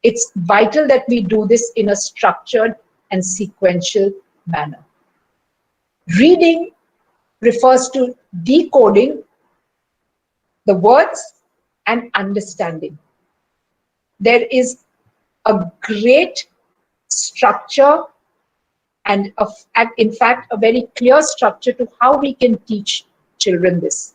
It's vital that we do this in a structured and sequential manner. Reading refers to decoding the words and understanding. There is a great structure and in fact a very clear structure to how we can teach children this.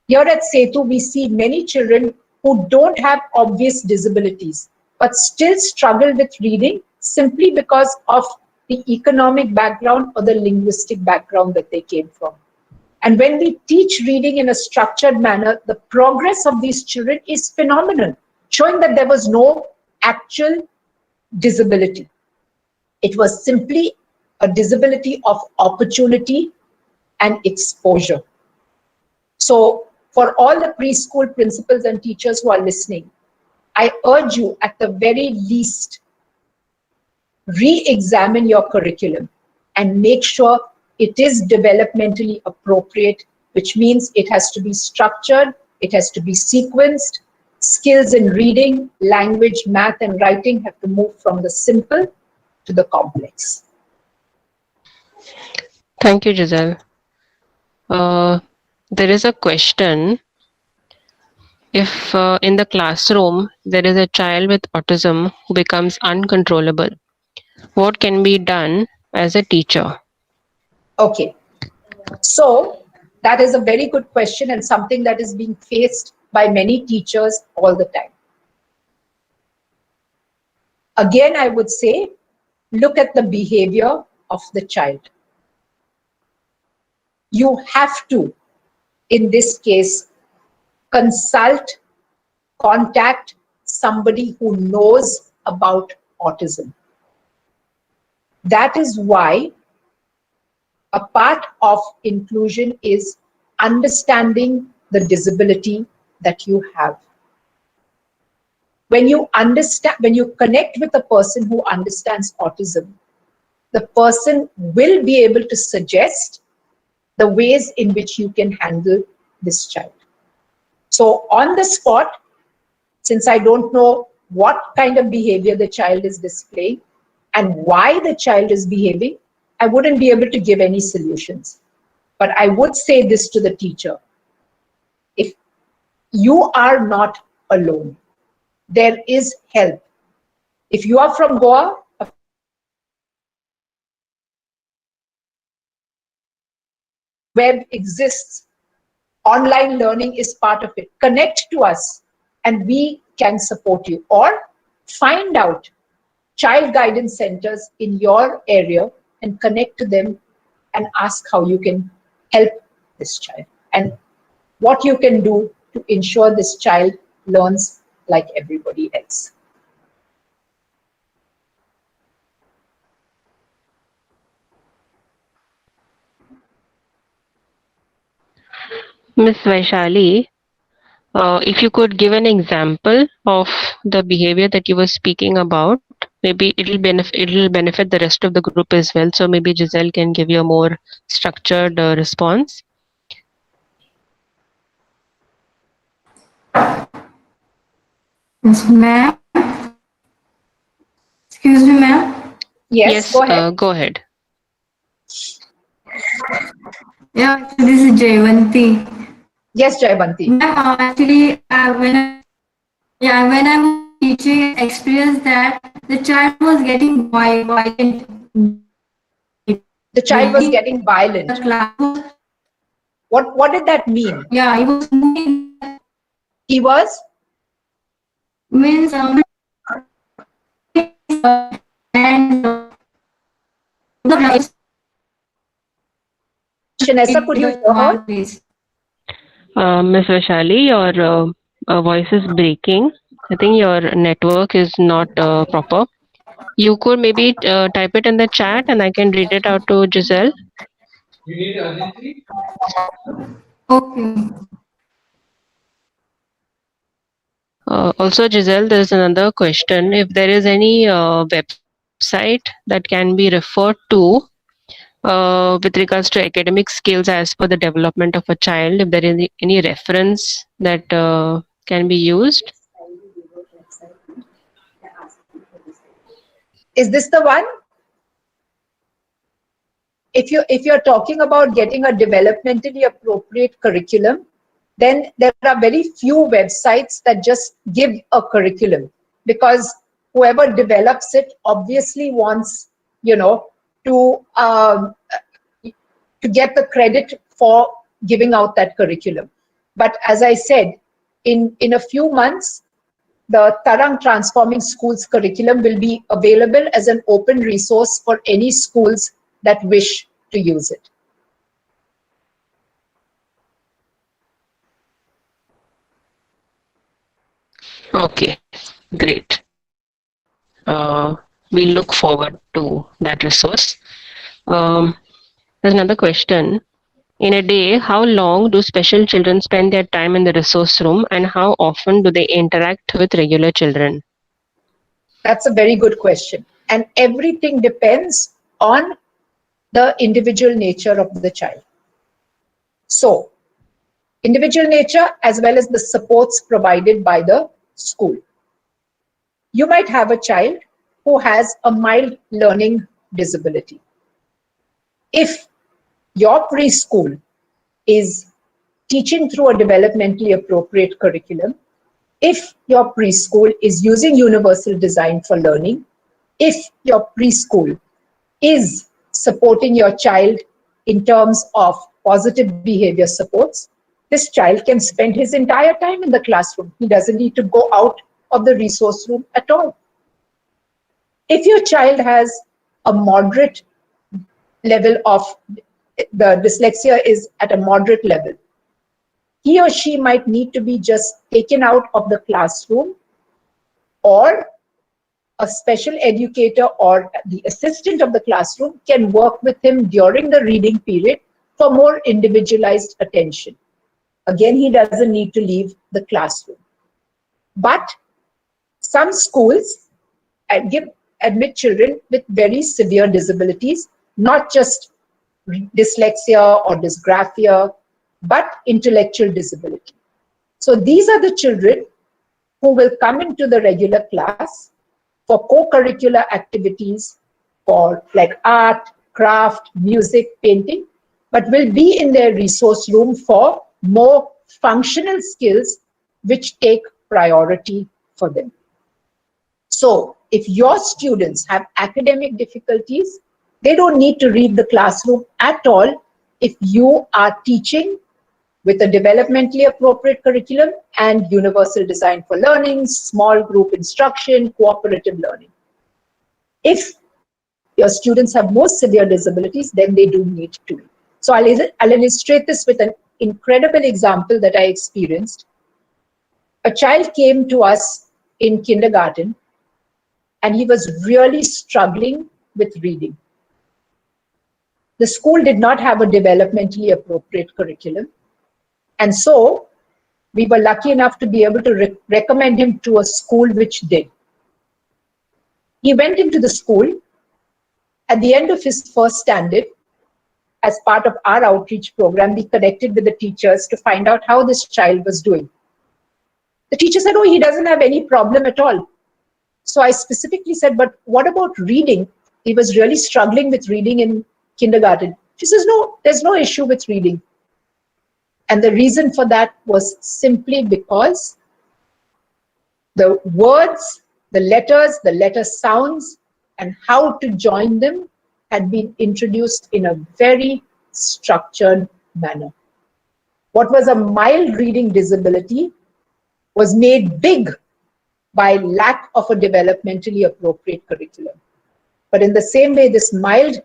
Here at Setu, we see many children who don't have obvious disabilities, but still struggle with reading simply because of the economic background or the linguistic background that they came from. And when we teach reading in a structured manner, the progress of these children is phenomenal, showing that there was no actual disability. It was simply a disability of opportunity and exposure. So for all the preschool principals and teachers who are listening, I urge you at the very least, re-examine your curriculum and make sure it is developmentally appropriate, which means it has to be structured, it has to be sequenced. Skills in reading, language, math, and writing have to move from the simple to the complex. Thank you, Giselle. There is a question. If in the classroom there is a child with autism who becomes uncontrollable, what can be done as a teacher? Okay, so that is a very good question and something that is being faced by many teachers all the time. Again, I would say, look at the behavior of the child. You have to, in this case, consult, contact somebody who knows about autism. That is why a part of inclusion is understanding the disability that you have. When you understand, when you connect with a person who understands autism, the person will be able to suggest the ways in which you can handle this child. So on the spot, since I don't know what kind of behavior the child is displaying and why the child is behaving, I wouldn't be able to give any solutions. But I would say this to the teacher: if you are not alone, there is help. If you are from Goa, web exists, online learning is part of it. Connect to us and we can support you. Or find out child guidance centers in your area and connect to them and ask how you can help this child and what you can do to ensure this child learns like everybody else. Miss Vaishali, if you could give an example of the behavior that you were speaking about, maybe it'll benefit the rest of the group as well. So maybe Giselle can give you a more structured response. Yes, ma'am. Excuse me, ma'am. Yes, go ahead. Go ahead. Yeah, this is Jayanti. Yes, Jaybanti. Ma'am, actually, when I was teaching, I experienced that the child was getting violent. The child was getting violent. What did that mean? Yeah, he was moving. He was? Means and the class. Shanessa, could you hear her? Ms. Vaishali, your voice is breaking. I think your network is not proper. You could maybe type it in the chat and I can read it out to Giselle. Okay. Also, Giselle, there's another question. If there is any website that can be referred to with regards to academic skills as per the development of a child, if there is any reference that can be used. Is this the one? If you're talking about getting a developmentally appropriate curriculum, then there are very few websites that just give a curriculum, because whoever develops it obviously wants, to get the credit for giving out that curriculum. But as I said, in a few months, the Tarang Transforming Schools curriculum will be available as an open resource for any schools that wish to use it. Okay, great. We look forward to that resource. There's another question. In a day, how long do special children spend their time in the resource room and how often do they interact with regular children? That's a very good question. And everything depends on the individual nature of the child. So, individual nature as well as the supports provided by the school. You might have a child who has a mild learning disability. If your preschool is teaching through a developmentally appropriate curriculum, if your preschool is using universal design for learning, if your preschool is supporting your child in terms of positive behavior supports, this child can spend his entire time in the classroom. He doesn't need to go out of the resource room at all. If your child has a moderate level of, the dyslexia is at a moderate level, he or she might need to be just taken out of the classroom, or a special educator or the assistant of the classroom can work with him during the reading period for more individualized attention. Again, he doesn't need to leave the classroom. But some schools admit children with very severe disabilities, not just dyslexia or dysgraphia, but intellectual disability. So these are the children who will come into the regular class for co-curricular activities, for like art, craft, music, painting, but will be in their resource room for more functional skills which take priority for them. So if your students have academic difficulties, they don't need to leave the classroom at all if you are teaching with a developmentally appropriate curriculum and universal design for learning, small group instruction, cooperative learning. If your students have more severe disabilities, then they do need to. So I'll illustrate this with an incredible example that I experienced. A child came to us in kindergarten and he was really struggling with reading. The school did not have a developmentally appropriate curriculum. And so we were lucky enough to be able to recommend him to a school which did. He went into the school. At the end of his first standard, as part of our outreach program, we connected with the teachers to find out how this child was doing. The teacher said, oh, he doesn't have any problem at all. So I specifically said, but what about reading? He was really struggling with reading in kindergarten. She says, no, there's no issue with reading. And the reason for that was simply because the words, the letter sounds, and how to join them had been introduced in a very structured manner. What was a mild reading disability was made big by lack of a developmentally appropriate curriculum. But in the same way, this mild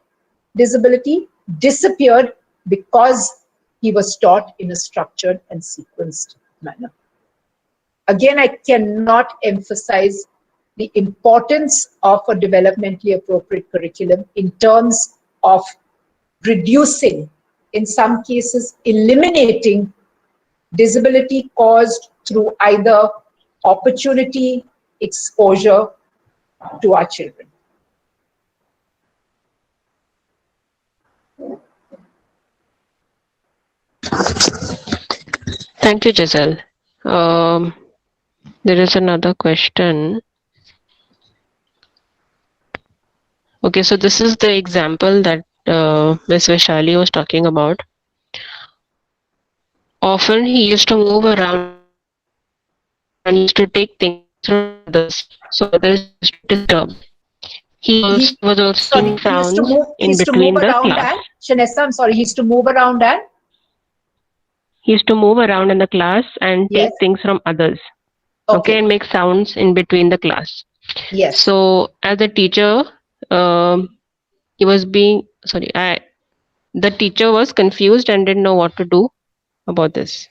disability disappeared because he was taught in a structured and sequenced manner. Again, I cannot emphasize the importance of a developmentally appropriate curriculum in terms of reducing, in some cases, eliminating disability caused through either opportunity, exposure to our children. Thank you, Giselle. There is another question. Okay, so this is the example that Ms. Vishali was talking about. Often he used to move around in the class and used to take things from others, so others used to disturb. He was also Sorry, making sounds he in used to move between the around class. and, Shanessa, I'm sorry, he used to move around and? He used to move around in the class and Yes. take things from others. Okay. And make sounds in between the class. Yes. So as a teacher, he was being, sorry, the teacher was confused and didn't know what to do about this.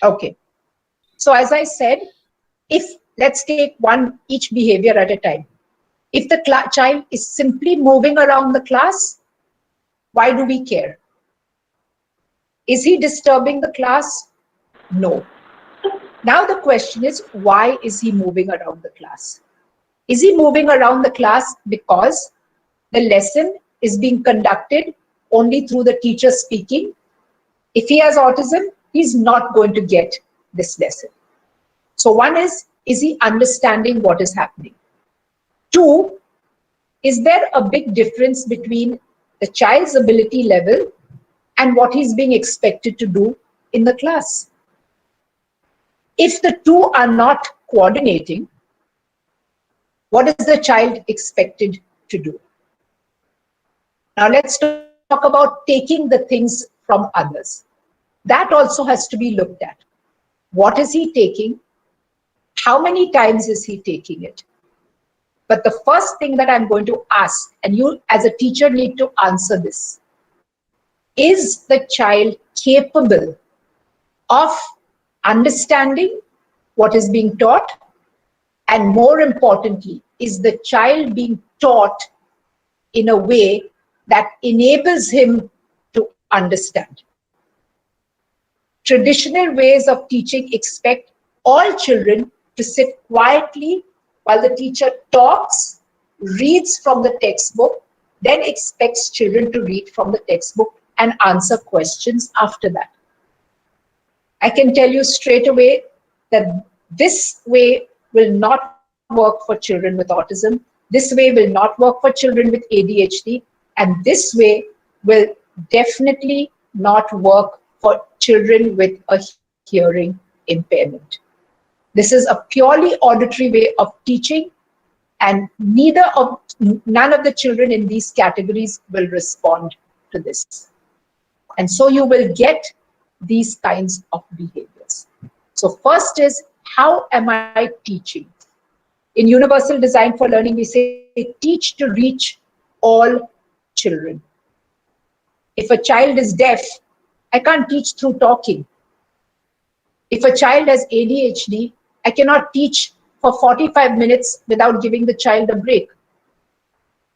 Okay. So as I said, if let's take each behavior at a time. If the child is simply moving around the class, why do we care? Is he disturbing the class? No. Now the question is, why is he moving around the class? Is he moving around the class because the lesson is being conducted only through the teacher speaking? If he has autism, he's not going to get this lesson. So one is he understanding what is happening? Two, is there a big difference between the child's ability level and what he's being expected to do in the class? If the two are not coordinating, what is the child expected to do? Now let's talk about taking the things from others. That also has to be looked at. What is he taking? How many times is he taking it? But the first thing that I'm going to ask, and you as a teacher need to answer this, is the child capable of understanding what is being taught? And more importantly, is the child being taught in a way that enables him to understand? Traditional ways of teaching expect all children to sit quietly while the teacher talks, reads from the textbook, then expects children to read from the textbook and answer questions after that. I can tell you straight away that this way will not work for children with autism. This way will not work for children with ADHD. And this way will definitely not work for children with a hearing impairment. This is a purely auditory way of teaching, and none of the children in these categories will respond to this. And so you will get these kinds of behaviors. So first is, how am I teaching? In Universal Design for Learning, we say teach to reach all children. If a child is deaf, I can't teach through talking. If a child has ADHD, I cannot teach for 45 minutes without giving the child a break.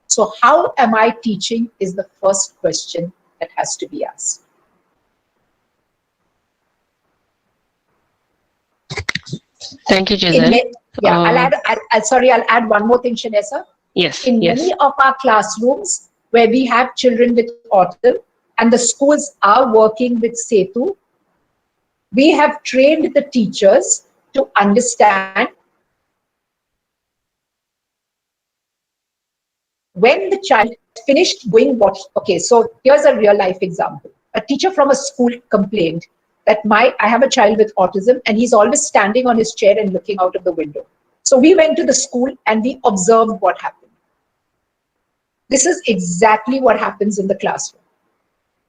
So how am I teaching is the first question that has to be asked. Thank you, Giselle. I'll add one more thing, Shanessa. Yes. In many of our classrooms where we have children with autism and the schools are working with Setu, we have trained the teachers to understand when the child finished doing what. Okay, so here's a real life example. A teacher from a school complained that I have a child with autism and he's always standing on his chair and looking out of the window. So we went to the school and we observed what happened. This is exactly what happens in the classroom.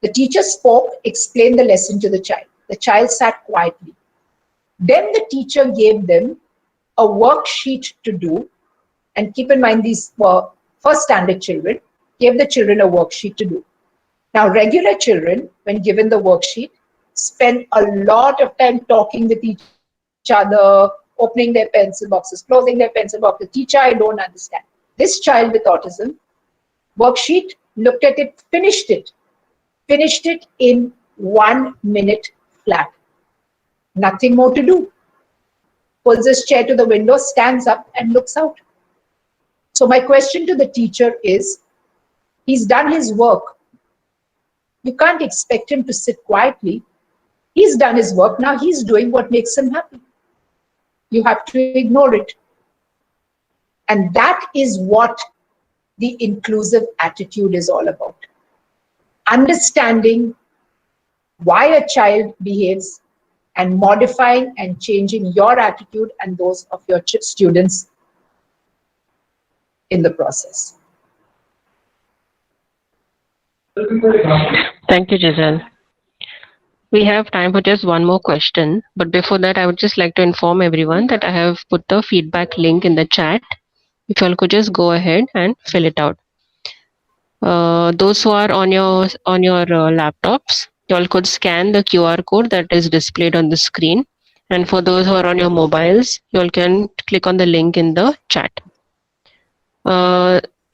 The teacher spoke, explained the lesson to the child. The child sat quietly. Then the teacher gave them a worksheet to do, and keep in mind these were first standard children, gave the children a worksheet to do. Now, regular children, when given the worksheet, spend a lot of time talking with each other, opening their pencil boxes, closing their pencil box. The teacher, I don't understand. This child with autism, worksheet, looked at it, finished it in 1 minute flat. Nothing more to do. Pulls his chair to the window, stands up and looks out. So my question to the teacher is, he's done his work. You can't expect him to sit quietly. He's done his work. Now he's doing what makes him happy. You have to ignore it. And that is what the inclusive attitude is all about. Understanding why a child behaves and modifying and changing your attitude and those of your students in the process. Thank you, Giselle. We have time for just one more question, but before that, I would just like to inform everyone that I have put the feedback link in the chat. If you all could just go ahead and fill it out. Those who are on your laptops, you all could scan the QR code that is displayed on the screen, and for those who are on your mobiles, you all can click on the link in the chat.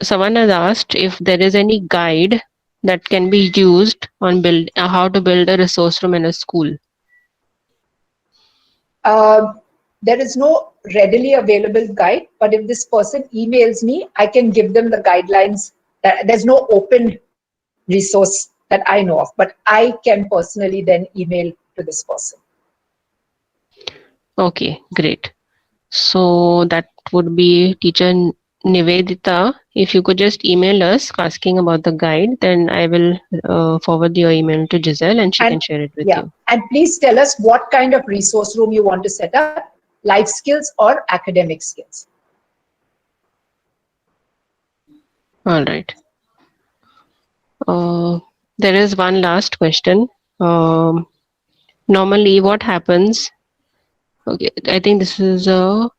Someone has asked if there is any guide that can be used on how to build a resource room in a school. There is no readily available guide, but if this person emails me, I can give them the guidelines. There's no open resource that I know of, but I can personally then email to this person. Okay, great. So that would be Teacher Nivedita. If you could just email us asking about the guide, then I will forward your email to Giselle and she can share it with you. And please tell us what kind of resource room you want to set up, life skills or academic skills. All right. There is one last question. Normally, what happens? Okay, I think this is a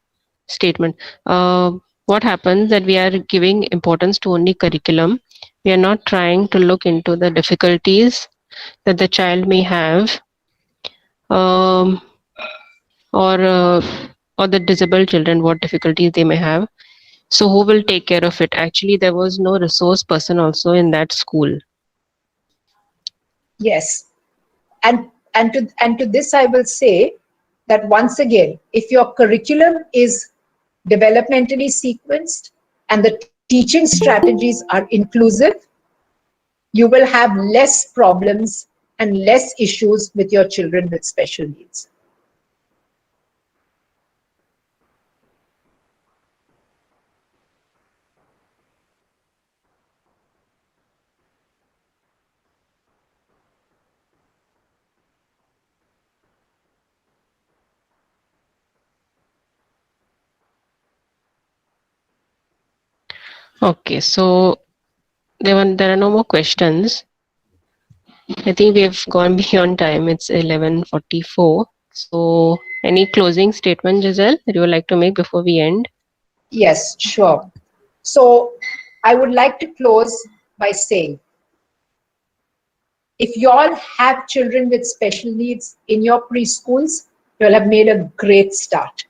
statement. What happens that we are giving importance to only curriculum. We are not trying to look into the difficulties that the child may have, or the disabled children, what difficulties they may have. So who will take care of it? Actually, there was no resource person also in that school. Yes, and to this I will say that once again, if your curriculum is developmentally sequenced and the teaching strategies are inclusive, you will have less problems and less issues with your children with special needs. Okay, so there are no more questions. I think we have gone beyond time. It's 11:44. So any closing statement, Giselle, that you would like to make before we end? Yes, sure. So I would like to close by saying, if you all have children with special needs in your preschools, you'll have made a great start.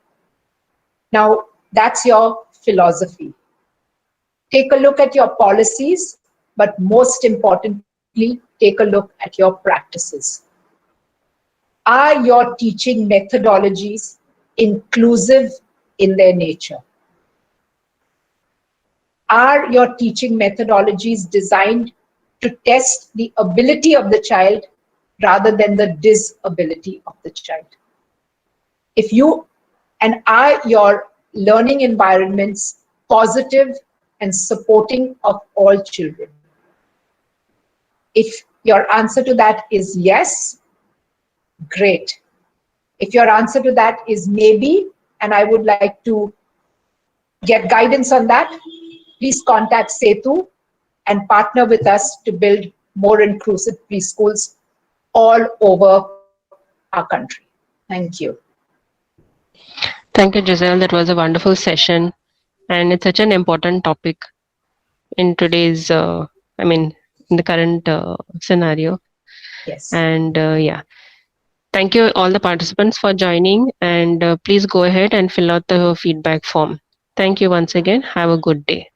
Now, that's your philosophy. Take a look at your policies, but most importantly, take a look at your practices. Are your teaching methodologies inclusive in their nature? Are your teaching methodologies designed to test the ability of the child rather than the disability of the child? And are your learning environments positive and supporting of all children? If your answer to that is yes, great. If your answer to that is maybe, and I would like to get guidance on that, please contact Setu and partner with us to build more inclusive preschools all over our country. Thank you. Thank you, Giselle. That was a wonderful session. And it's such an important topic in today's, in the current scenario. Yes. And yeah, thank you all the participants for joining. And please go ahead and fill out the feedback form. Thank you once again. Have a good day.